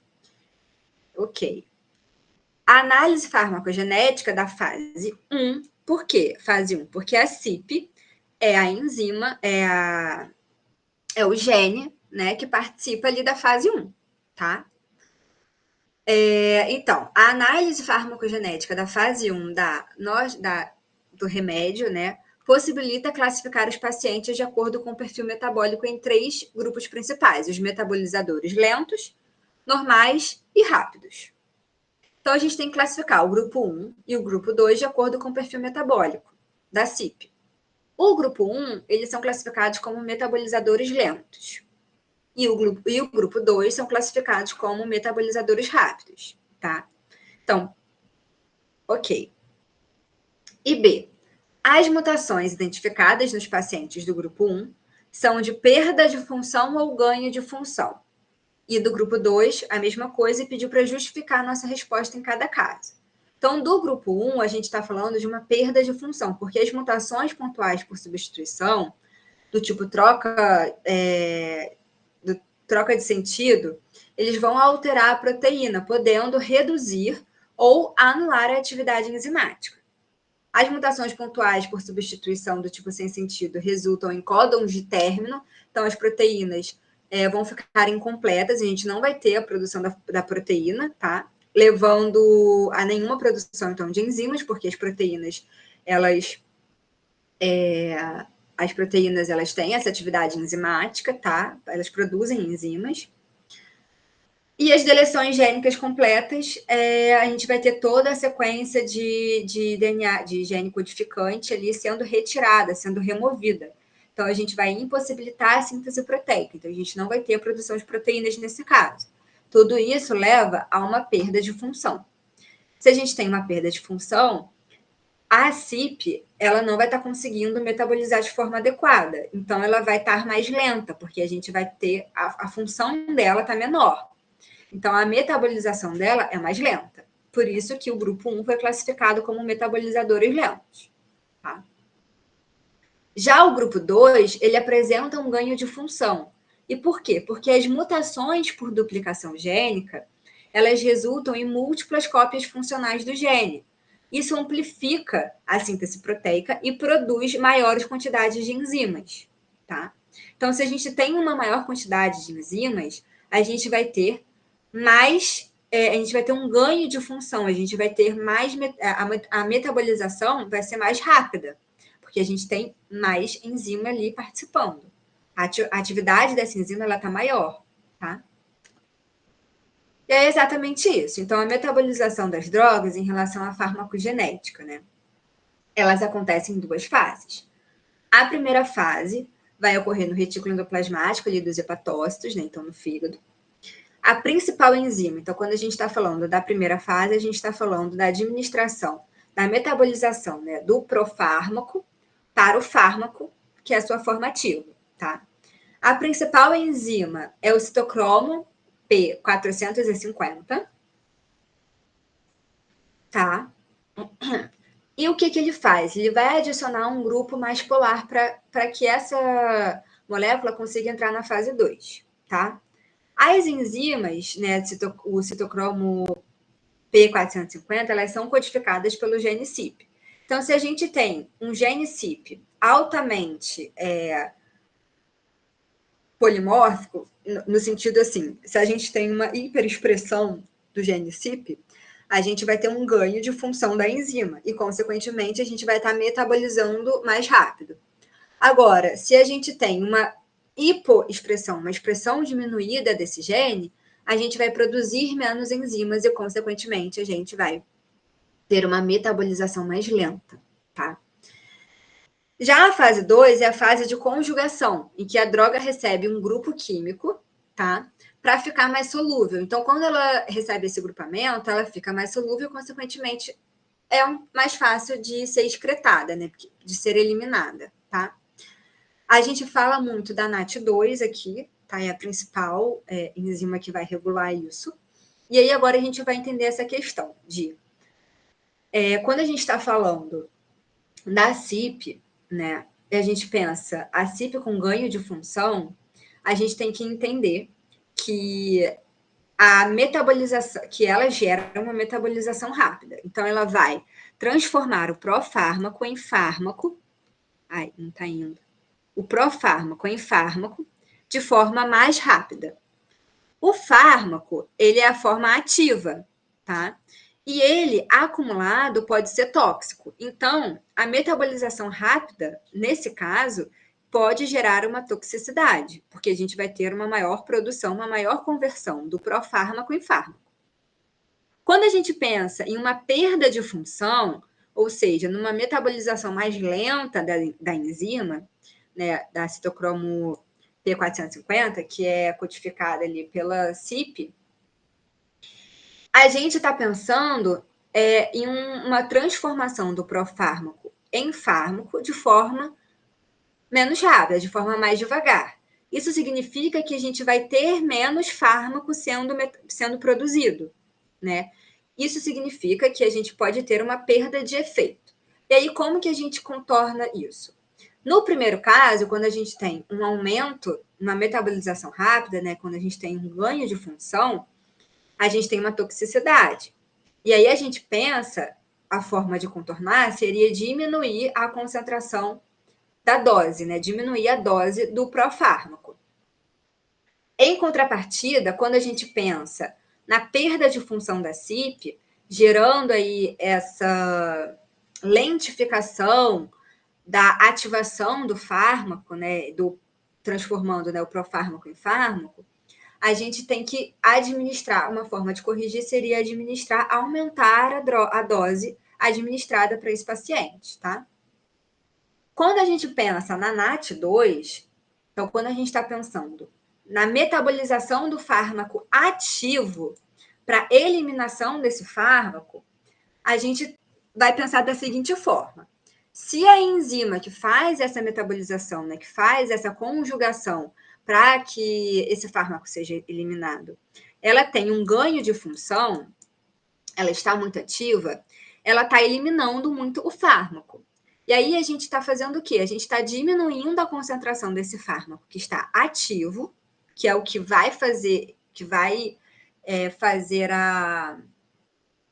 Ok. A análise farmacogenética da fase 1. Por quê? Fase 1. Porque a CYP é a enzima, é o gene, né, que participa ali da fase 1, tá? Então, a análise farmacogenética da fase 1 do remédio, né, possibilita classificar os pacientes de acordo com o perfil metabólico em 3 grupos principais: os metabolizadores lentos, normais e rápidos. Então, a gente tem que classificar o grupo 1 e o grupo 2 de acordo com o perfil metabólico da CYP. O grupo 1, eles são classificados como metabolizadores lentos. E o grupo 2 são classificados como metabolizadores rápidos, tá? Então, ok. E B, as mutações identificadas nos pacientes do grupo 1 são de perda de função ou ganho de função. E do grupo 2, a mesma coisa, e pediu para justificar a nossa resposta em cada caso. Então, do grupo 1, a gente está falando de uma perda de função, porque as mutações pontuais por substituição, do tipo troca de sentido, eles vão alterar a proteína, podendo reduzir ou anular a atividade enzimática. As mutações pontuais por substituição do tipo sem sentido resultam em códons de término, então as proteínas vão ficar incompletas, a gente não vai ter a produção da proteína, tá? Levando a nenhuma produção, então, de enzimas, porque as proteínas, elas têm essa atividade enzimática, tá? Elas produzem enzimas. E as deleções gênicas completas, a gente vai ter toda a sequência de DNA, de gene codificante ali sendo retirada, sendo removida. Então, a gente vai impossibilitar a síntese proteica. Então, a gente não vai ter a produção de proteínas nesse caso. Tudo isso leva a uma perda de função. Se a gente tem uma perda de função, a CYP, ela não vai estar conseguindo metabolizar de forma adequada. Então, ela vai estar mais lenta, porque a gente vai ter a função dela está menor. Então, a metabolização dela é mais lenta. Por isso que o grupo 1 foi classificado como metabolizadores lentos. Tá? Já o grupo 2, ele apresenta um ganho de função. E por quê? Porque as mutações por duplicação gênica, elas resultam em múltiplas cópias funcionais do gene. Isso amplifica a síntese proteica e produz maiores quantidades de enzimas. Tá? Então, se a gente tem uma maior quantidade de enzimas, a gente vai ter um ganho de função, a gente vai ter mais, a metabolização vai ser mais rápida, porque a gente tem mais enzima ali participando. A atividade dessa enzima, ela está maior, tá? E é exatamente isso. Então, a metabolização das drogas em relação à farmacogenética, né? Elas acontecem em 2 fases. A primeira fase vai ocorrer no retículo endoplasmático ali dos hepatócitos, né? Então, no fígado. A principal enzima, então, quando a gente está falando da primeira fase, a gente está falando da administração, da metabolização, né, do profármaco para o fármaco, que é a sua forma ativa, tá? A principal enzima é o citocromo P450, tá? E o que ele faz? Ele vai adicionar um grupo mais polar para que essa molécula consiga entrar na fase 2, tá? As enzimas, né, o citocromo P450, elas são codificadas pelo gene CYP. Então, se a gente tem um gene CYP altamente polimórfico, no sentido assim, se a gente tem uma hiperexpressão do gene CYP, a gente vai ter um ganho de função da enzima e, consequentemente, a gente vai estar metabolizando mais rápido. Agora, se a gente tem uma hipoexpressão, uma expressão diminuída desse gene, a gente vai produzir menos enzimas e, consequentemente, a gente vai ter uma metabolização mais lenta, tá? Já a fase 2 é a fase de conjugação, em que a droga recebe um grupo químico, tá? Para ficar mais solúvel. Então, quando ela recebe esse grupamento, ela fica mais solúvel, consequentemente, é mais fácil de ser excretada, né? De ser eliminada, tá? A gente fala muito da NAT2 aqui, tá? É a principal enzima que vai regular isso. E aí, agora a gente vai entender essa questão de... quando a gente está falando da CYP, né? E a gente pensa a CYP com ganho de função, a gente tem que entender que a metabolização, que ela gera uma metabolização rápida. Então, ela vai transformar o profármaco em fármaco. Ai, não tá indo. O profármaco em fármaco de forma mais rápida. O fármaco, ele é a forma ativa, tá? E ele, acumulado, pode ser tóxico. Então, a metabolização rápida, nesse caso, pode gerar uma toxicidade, porque a gente vai ter uma maior produção, uma maior conversão do profármaco em fármaco. Quando a gente pensa em uma perda de função, ou seja, numa metabolização mais lenta da enzima, né, da citocromo P450, que é codificada ali pela CYP, a gente está pensando em uma transformação do profármaco em fármaco de forma menos rápida, de forma mais devagar. Isso significa que a gente vai ter menos fármaco sendo produzido, né? Isso significa que a gente pode ter uma perda de efeito. E aí, como que a gente contorna isso? No primeiro caso, quando a gente tem um aumento, uma metabolização rápida, né? Quando a gente tem um ganho de função, a gente tem uma toxicidade. E aí a gente pensa, a forma de contornar seria diminuir a concentração da dose, né? Diminuir a dose do profármaco. Em contrapartida, quando a gente pensa na perda de função da CYP, gerando aí essa lentificação da ativação do fármaco, né? Transformando, né, o profármaco em fármaco, a gente tem que administrar. Uma forma de corrigir seria aumentar a dose administrada para esse paciente, tá? Quando a gente pensa na NAT2, então quando a gente está pensando na metabolização do fármaco ativo para eliminação desse fármaco, a gente vai pensar da seguinte forma: se a enzima que faz essa metabolização, né, que faz essa conjugação para que esse fármaco seja eliminado, ela tem um ganho de função, ela está muito ativa, ela está eliminando muito o fármaco. E aí a gente está fazendo o quê? A gente está diminuindo a concentração desse fármaco que está ativo, que é o que vai fazer,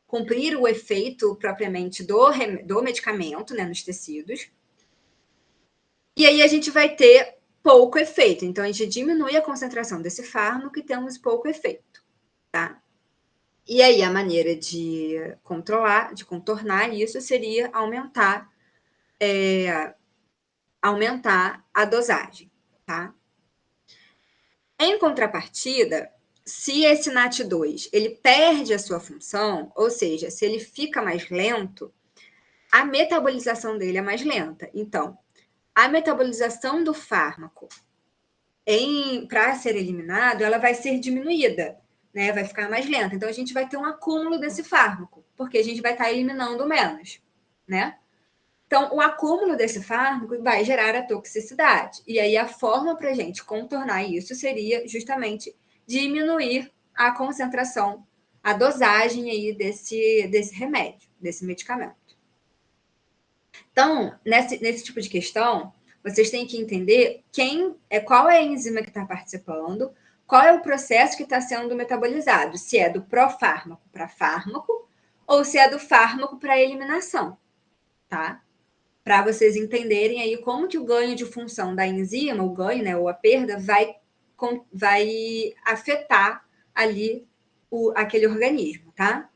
cumprir o efeito propriamente do medicamento, né, nos tecidos. E aí a gente vai ter pouco efeito. Então, a gente diminui a concentração desse fármaco e temos pouco efeito, tá? E aí a maneira de contornar isso seria aumentar a dosagem, tá? Em contrapartida, se esse NAT2 ele perde a sua função, ou seja, se ele fica mais lento, a metabolização dele é mais lenta. Então, a metabolização do fármaco para ser eliminado, ela vai ser diminuída, né? Vai ficar mais lenta. Então, a gente vai ter um acúmulo desse fármaco, porque a gente vai estar eliminando menos, né? Então, o acúmulo desse fármaco vai gerar a toxicidade. E aí, a forma para a gente contornar isso seria justamente diminuir a concentração, a dosagem aí desse remédio, desse medicamento. Então, nesse tipo de questão, vocês têm que entender qual é a enzima que está participando, qual é o processo que está sendo metabolizado, se é do pró-fármaco para fármaco ou se é do fármaco para eliminação, tá? Para vocês entenderem aí como que o ganho de função da enzima, o ganho, né, ou a perda, vai afetar ali aquele organismo, tá?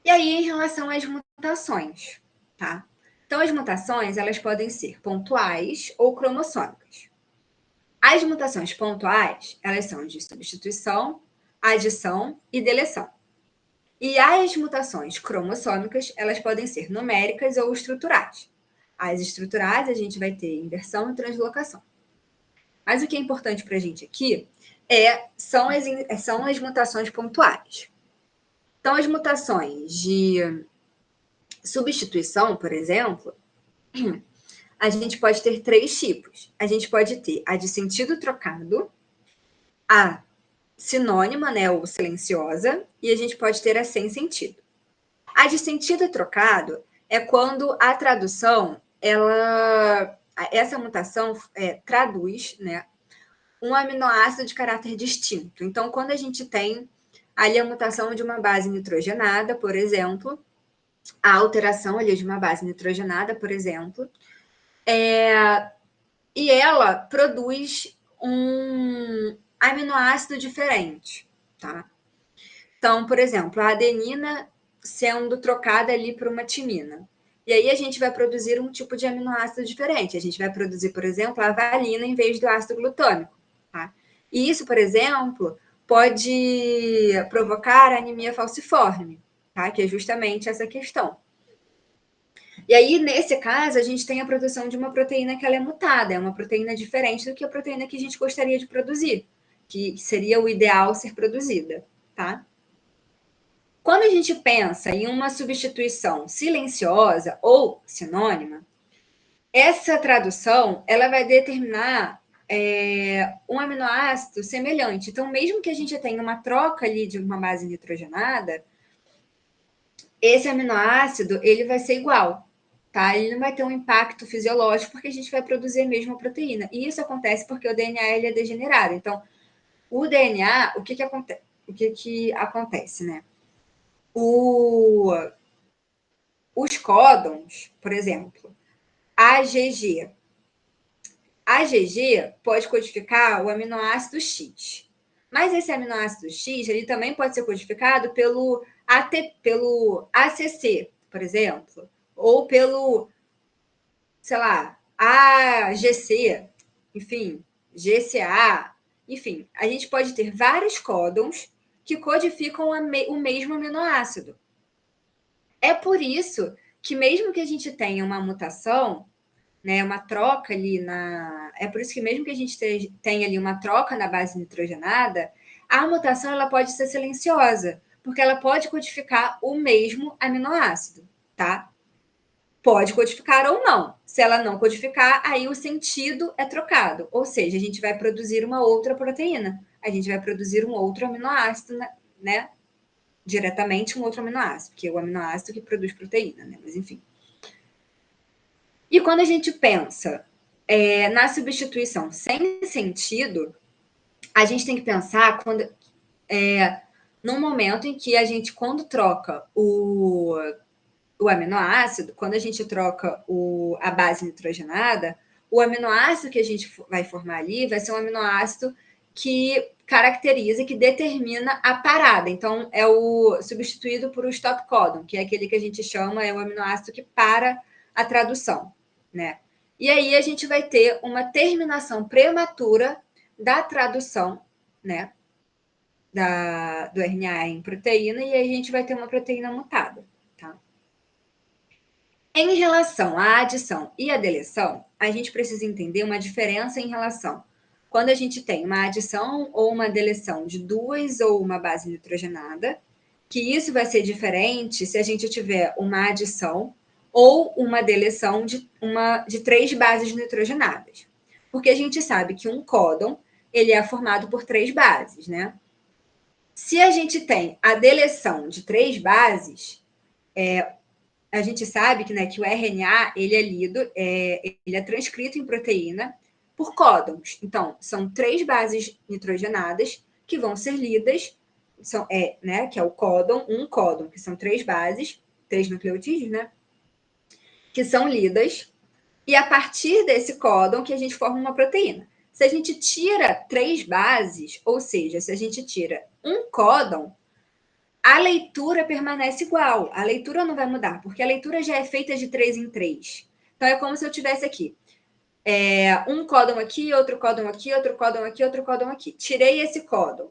E aí, em relação às mutações, tá? Então, as mutações, elas podem ser pontuais ou cromossômicas. As mutações pontuais, elas são de substituição, adição e deleção. E as mutações cromossômicas, elas podem ser numéricas ou estruturais. As estruturais, a gente vai ter inversão e translocação. Mas o que é importante para a gente aqui são as mutações pontuais. Então, as mutações de substituição, por exemplo, a gente pode ter 3 tipos. A gente pode ter a de sentido trocado, a sinônima, né, ou silenciosa, e a gente pode ter a sem sentido. A de sentido trocado é quando a tradução, essa mutação traduz, né, um aminoácido de caráter distinto. Então, quando a gente tem ali a mutação de uma base nitrogenada, por exemplo, a alteração ali de uma base nitrogenada, por exemplo, e ela produz um aminoácido diferente, tá? Então, por exemplo, a adenina sendo trocada ali por uma timina. E aí a gente vai produzir um tipo de aminoácido diferente. A gente vai produzir, por exemplo, a valina em vez do ácido glutâmico, tá? E isso, por exemplo, pode provocar anemia falciforme, tá? Que é justamente essa questão. E aí, nesse caso, a gente tem a produção de uma proteína que ela é mutada, é uma proteína diferente do que a proteína que a gente gostaria de produzir, que seria o ideal ser produzida, tá? Quando a gente pensa em uma substituição silenciosa ou sinônima, essa tradução ela vai determinar um aminoácido semelhante. Então, mesmo que a gente tenha uma troca ali de uma base nitrogenada, esse aminoácido ele vai ser igual, tá? Ele não vai ter um impacto fisiológico porque a gente vai produzir a mesma proteína. E isso acontece porque o DNA ele é degenerado. Então, o DNA, o que acontece, né? Os códons, por exemplo, AGG. AGG pode codificar o aminoácido X. Mas esse aminoácido X, ele também pode ser codificado pelo ACC, por exemplo, ou pelo, sei lá, AGC, enfim, GCA, enfim, a gente pode ter vários códons que codificam o mesmo aminoácido. É por isso que mesmo que a gente tenha uma mutação, né, uma troca ali é por isso que mesmo que a gente tenha ali uma troca na base nitrogenada, a mutação ela pode ser silenciosa, porque ela pode codificar o mesmo aminoácido, tá? Pode codificar ou não. Se ela não codificar, aí o sentido é trocado, ou seja, a gente vai produzir uma outra proteína, a gente vai produzir um outro aminoácido, né? Diretamente um outro aminoácido, que é o aminoácido que produz proteína, né? Mas enfim. E quando a gente pensa na substituição sem sentido, a gente tem que pensar num momento em que a gente, quando troca o aminoácido, quando a gente troca a base nitrogenada, o aminoácido que a gente vai formar ali vai ser um aminoácido que caracteriza, que determina a parada. Então, é o substituído por o stop codon, que é aquele que a gente chama, é o aminoácido que para a tradução, né? E aí a gente vai ter uma terminação prematura da tradução, né? Do RNA em proteína, e aí a gente vai ter uma proteína mutada, tá? Em relação à adição e à deleção, a gente precisa entender uma diferença em relação quando a gente tem uma adição ou uma deleção de duas ou uma base nitrogenada que isso vai ser diferente se a gente tiver uma adição ou uma deleção de 3 bases nitrogenadas. Porque a gente sabe que um códon ele é formado por 3 bases, né? Se a gente tem a deleção de 3 bases, a gente sabe que, né, que o RNA ele é lido, ele é transcrito em proteína por códons. Então, são 3 bases nitrogenadas que vão ser lidas, né, que é o códon, um códon, que são 3 bases, 3 nucleotídeos, né, que são lidas, e a partir desse códon que a gente forma uma proteína. Se a gente tira 3 bases, ou seja, se a gente tira um códon, a leitura permanece igual. A leitura não vai mudar, porque a leitura já é feita de 3 em 3. Então, é como se eu tivesse aqui um códon aqui, outro códon aqui, outro códon aqui, outro códon aqui. Tirei esse códon.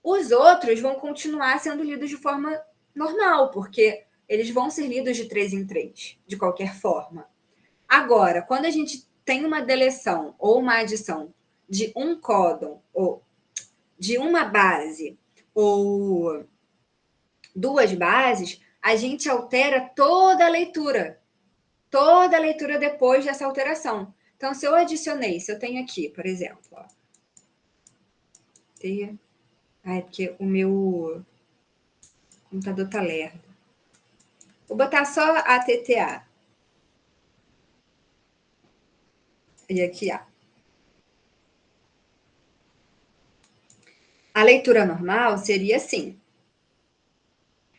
Os outros vão continuar sendo lidos de forma normal, porque eles vão ser lidos de 3 em 3, de qualquer forma. Agora, quando a gente tem uma deleção ou uma adição de um códon, ou de uma base, ou 2 bases, a gente altera toda a leitura depois dessa alteração. Então, se eu adicionei, se eu tenho aqui, por exemplo, ó, porque o meu computador tá lerdo. Vou botar só a TTA. E aqui, A. A leitura normal seria assim.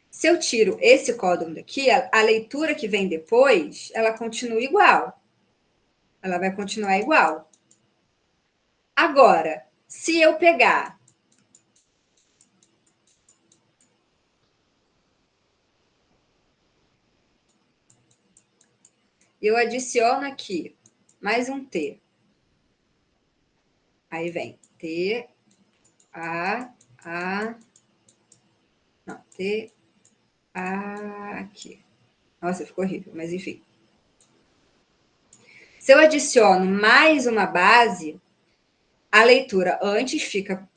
Se eu tiro esse códon daqui, a leitura que vem depois, ela continua igual. Ela vai continuar igual. Agora, se eu pegar eu adiciono aqui mais um T. Aí vem T, não, T, A, aqui. Nossa, ficou horrível, mas enfim. Se eu adiciono mais uma base, a leitura antes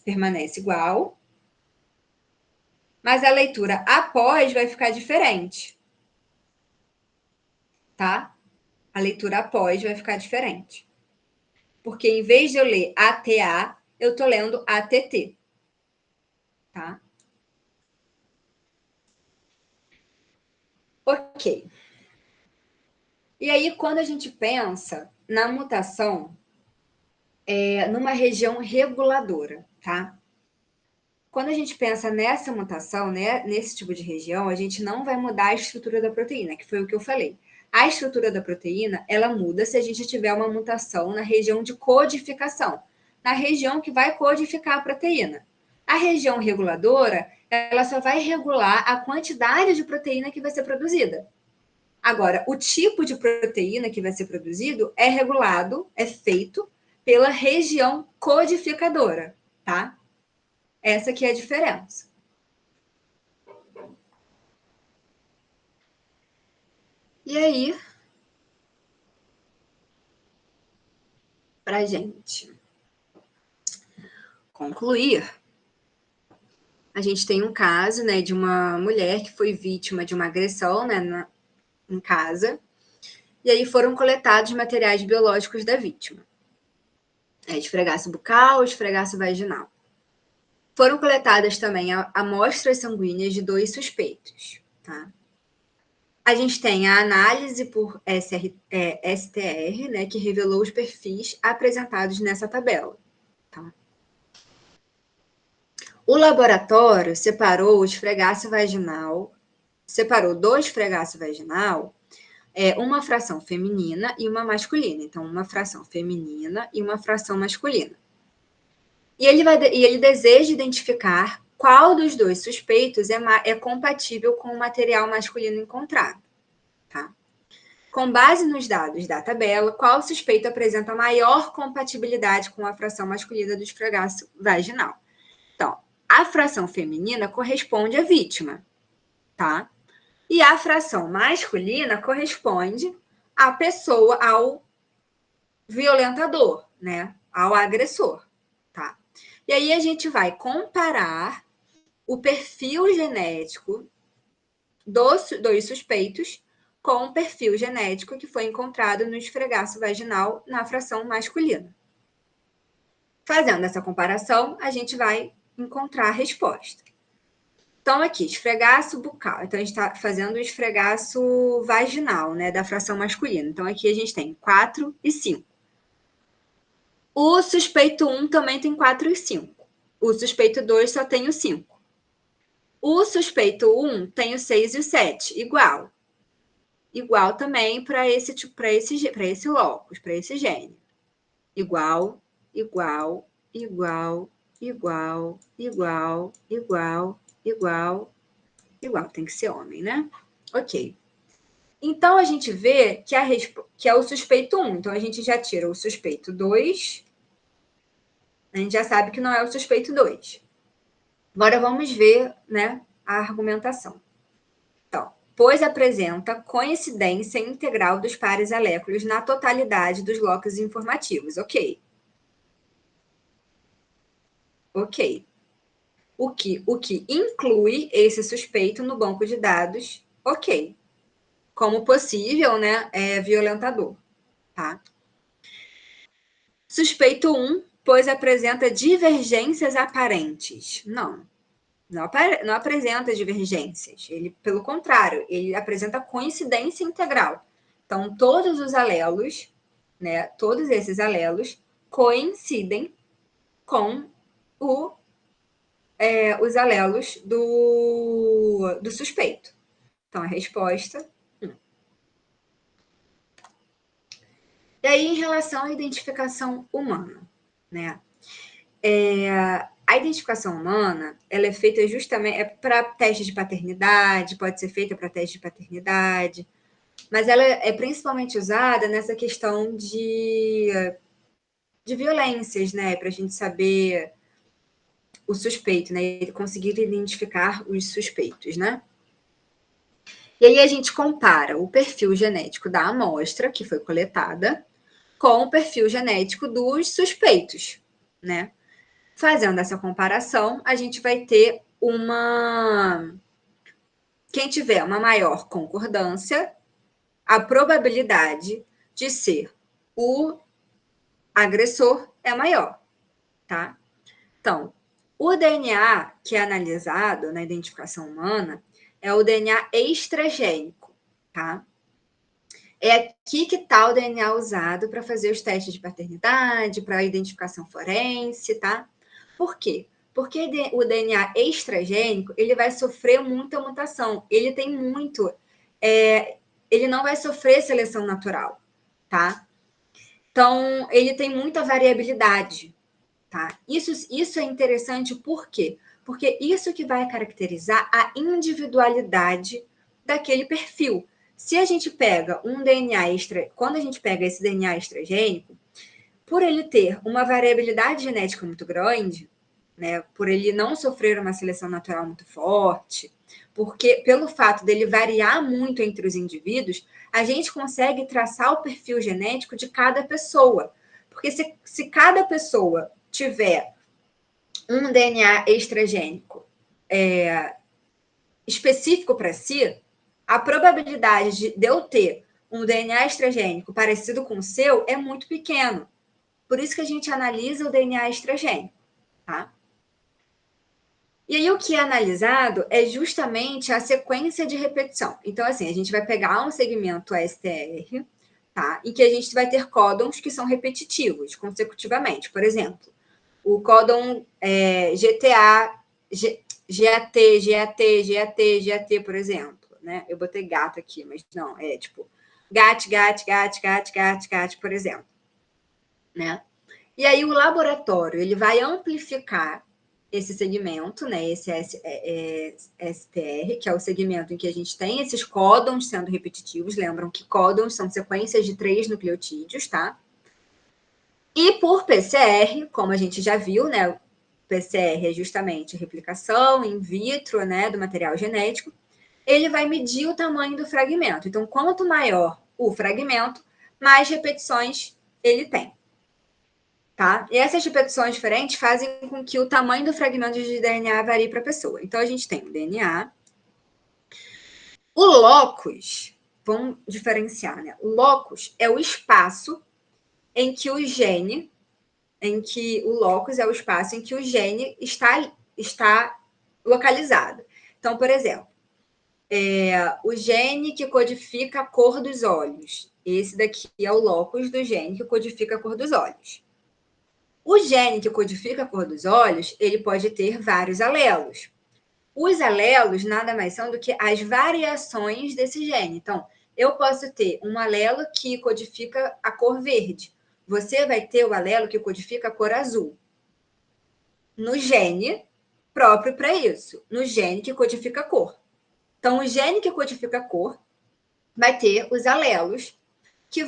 permanece igual, mas a leitura após vai ficar diferente. Tá? A leitura após vai ficar diferente. Porque em vez de eu ler ATA, eu estou lendo ATT. Tá? Ok. E aí, quando a gente pensa na mutação, numa região reguladora, tá? Quando a gente pensa nessa mutação, né, nesse tipo de região, a gente não vai mudar a estrutura da proteína, que foi o que eu falei. A estrutura da proteína, ela muda se a gente tiver uma mutação na região de codificação, na região que vai codificar a proteína. A região reguladora, ela só vai regular a quantidade de proteína que vai ser produzida. Agora, o tipo de proteína que vai ser produzido é regulado, é feito pela região codificadora, tá? Essa que é a diferença. E aí, para gente concluir, a gente tem um caso, né, de uma mulher que foi vítima de uma agressão, né, em casa, e aí foram coletados materiais biológicos da vítima. Esfregaço bucal, esfregaço vaginal. Foram coletadas também amostras sanguíneas de 2 suspeitos, tá? A gente tem a análise por STR, né, que revelou os perfis apresentados nessa tabela. Tá? O laboratório separou do esfregaço vaginal, uma fração feminina e uma masculina. Então, uma fração feminina e uma fração masculina. E ele deseja identificar qual dos 2 suspeitos é compatível com o material masculino encontrado. Tá? Com base nos dados da tabela, qual suspeito apresenta maior compatibilidade com a fração masculina do esfregaço vaginal? Então, a fração feminina corresponde à vítima, tá? E a fração masculina corresponde à pessoa, ao violentador, né? Ao agressor, tá? E aí a gente vai comparar o perfil genético dos suspeitos com o perfil genético que foi encontrado no esfregaço vaginal na fração masculina. Fazendo essa comparação, a gente vai encontrar a resposta. Então, aqui, esfregaço bucal. Então, a gente está fazendo o esfregaço vaginal, né, da fração masculina. Então, aqui a gente tem 4 e 5. O suspeito 1 também tem 4 e 5. O suspeito 2 só tem o 5. O suspeito 1 tem o 6 e o 7, igual. Igual também para esse locus, para esse gene. Igual, igual, igual, igual, igual, igual, igual, igual. Tem que ser homem, né? Ok. Então, a gente vê que é o suspeito 1. Então, a gente já tira o suspeito 2. A gente já sabe que não é o suspeito 2. Agora, vamos ver, né, a argumentação. Então, pois apresenta coincidência integral dos pares aléculos na totalidade dos locos informativos. Ok. Ok. O que inclui esse suspeito no banco de dados, ok. Como possível, né, violentador, tá? Suspeito 1, pois apresenta divergências aparentes. Não apresenta divergências. Ele, pelo contrário, ele apresenta coincidência integral. Então, todos os alelos, né, todos esses alelos coincidem com os alelos do suspeito. Então, a resposta 1. E aí, em relação à identificação humana, né? A identificação humana, ela é feita justamente para teste de paternidade, pode ser feita para teste de paternidade, mas ela é principalmente usada nessa questão de violências, né? Para a gente saber o suspeito, né? Conseguir identificar os suspeitos, né? E aí a gente compara o perfil genético da amostra que foi coletada com o perfil genético dos suspeitos, né? Fazendo essa comparação, a gente vai ter quem tiver uma maior concordância, a probabilidade de ser o agressor é maior, tá? Então, o DNA que é analisado na identificação humana é o DNA extragênico, tá? É aqui que está o DNA usado para fazer os testes de paternidade, para a identificação forense, tá? Por quê? Porque o DNA extragênico, ele vai sofrer muita mutação. Ele tem muito... ele não vai sofrer seleção natural, tá? Então, ele tem muita variabilidade, tá? Isso é interessante por quê? Porque isso que vai caracterizar a individualidade daquele perfil. Se a gente pega um DNA quando a gente pega esse DNA extragênico, por ele ter uma variabilidade genética muito grande, né, por ele não sofrer uma seleção natural muito forte, porque pelo fato dele variar muito entre os indivíduos, a gente consegue traçar o perfil genético de cada pessoa. Porque se cada pessoa tiver um DNA extragênico específico para si, a probabilidade de eu ter um DNA extragênico parecido com o seu é muito pequeno. Por isso que a gente analisa o DNA extragênico, tá? E aí o que é analisado é justamente a sequência de repetição. Então, assim, a gente vai pegar um segmento STR, tá? Em que a gente vai ter códons que são repetitivos, consecutivamente. Por exemplo, o códon GTA, GAT, GAT, GAT, GAT, por exemplo, né? Eu botei gato aqui, mas não, é tipo GAT, GAT, GAT, GAT, GAT, GAT, por exemplo, né? E aí o laboratório, ele vai amplificar esse segmento, né? Esse STR, que é o segmento em que a gente tem esses códons sendo repetitivos. Lembram que códons são sequências de 3 nucleotídeos, tá? E por PCR, como a gente já viu, né? O PCR é justamente a replicação in vitro, né, do material genético. Ele vai medir o tamanho do fragmento. Então, quanto maior o fragmento, mais repetições ele tem. tá? E essas repetições diferentes fazem com que o tamanho do fragmento de DNA varie para a pessoa. Então, a gente tem o DNA. O locus, vamos diferenciar, né? O locus é o espaço em que o gene, o locus é o espaço em que o gene está localizado. Então, por exemplo, o gene que codifica a cor dos olhos. Esse daqui é o locus do gene que codifica a cor dos olhos. O gene que codifica a cor dos olhos, ele pode ter vários alelos. Os alelos nada mais são do que as variações desse gene. Então, eu posso ter um alelo que codifica a cor verde. Você vai ter o alelo que codifica a cor azul. No gene próprio para isso. No gene que codifica a cor. Então, o gene que codifica a cor vai ter os alelos que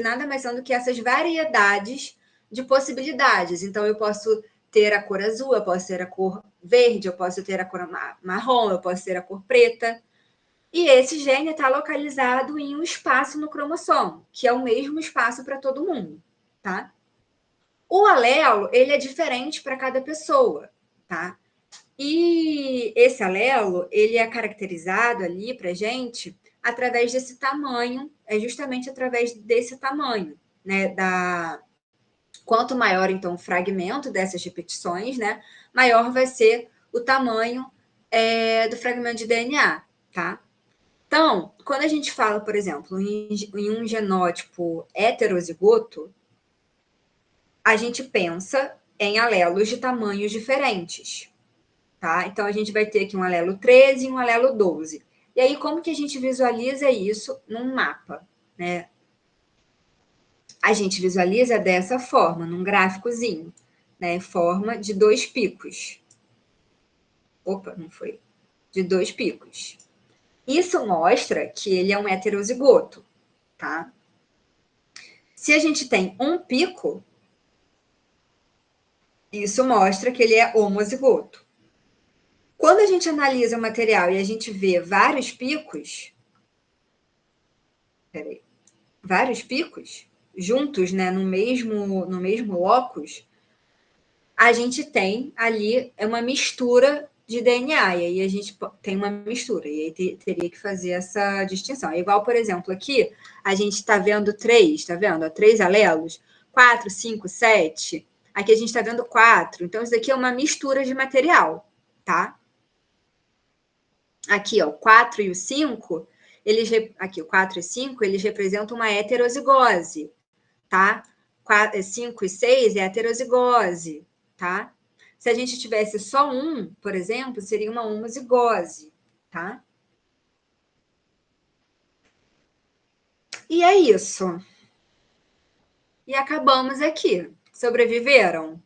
nada mais são do que essas variedades de possibilidades. Então, eu posso ter a cor azul, eu posso ter a cor verde, eu posso ter a cor marrom, eu posso ter a cor preta. E esse gene está localizado em um espaço no cromossomo, que é o mesmo espaço para todo mundo, tá? O alelo, ele é diferente para cada pessoa, tá? E esse alelo, ele é caracterizado ali para gente através desse tamanho, é justamente através desse tamanho, né? Quanto maior, então, o fragmento dessas repetições, né? Maior vai ser o tamanho do fragmento de DNA, tá? Então, quando a gente fala, por exemplo, em um genótipo heterozigoto, a gente pensa em alelos de tamanhos diferentes, tá? Então, a gente vai ter aqui um alelo 13 e um alelo 12. E aí, como que a gente visualiza isso num mapa, né? A gente visualiza dessa forma, num gráficozinho, né? Em forma de 2 picos. Opa, não foi. De 2 picos. Isso mostra que ele é um heterozigoto, tá? Se a gente tem um pico, isso mostra que ele é homozigoto. Quando a gente analisa o material e a gente vê vários picos, juntos, né, no mesmo locus, a gente tem ali uma mistura de DNA, e aí a gente tem uma mistura, e aí teria que fazer essa distinção. É igual, por exemplo, aqui, a gente está vendo 3, tá vendo? 3 alelos, 4, 5, 7. Aqui a gente está vendo 4. Então, isso aqui é uma mistura de material, tá? Aqui, ó, o 4 e o 5, aqui, o 4 e 5, eles representam uma heterozigose, tá? 5 e 6 é heterozigose, tá? Se a gente tivesse só um, por exemplo, seria uma homozigose, tá? E é isso. E acabamos aqui. Sobreviveram?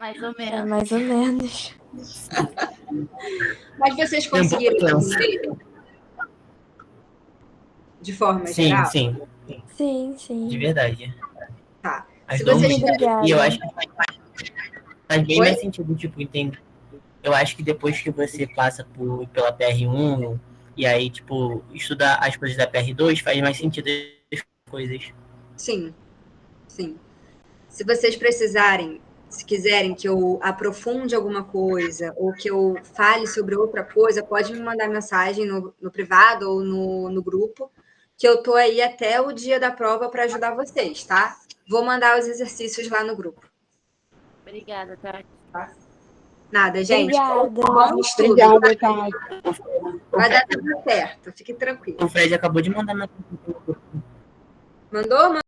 Mais ou menos. Mais ou menos. Mas vocês conseguiram entender? De forma geral? Sim. Sim, sim. De verdade. Tá. As Se duas vocês Obrigada. E eu acho que faz bem Oi? mais sentido, tipo, entender. Eu acho que depois que você passa pela PR1 e aí, tipo, estudar as coisas da PR2, faz mais sentido as coisas. Sim, sim. Se vocês precisarem, se quiserem que eu aprofunde alguma coisa ou que eu fale sobre outra coisa, pode me mandar mensagem no privado ou no grupo, que eu tô aí até o dia da prova para ajudar vocês, tá? Vou mandar os exercícios lá no grupo. Obrigada, Tati. Nada, gente. Obrigada. Bom estudo. Obrigada, Tati. Vai dar tudo certo. Fique tranquilo. O Fred acabou de mandar na... Mandou?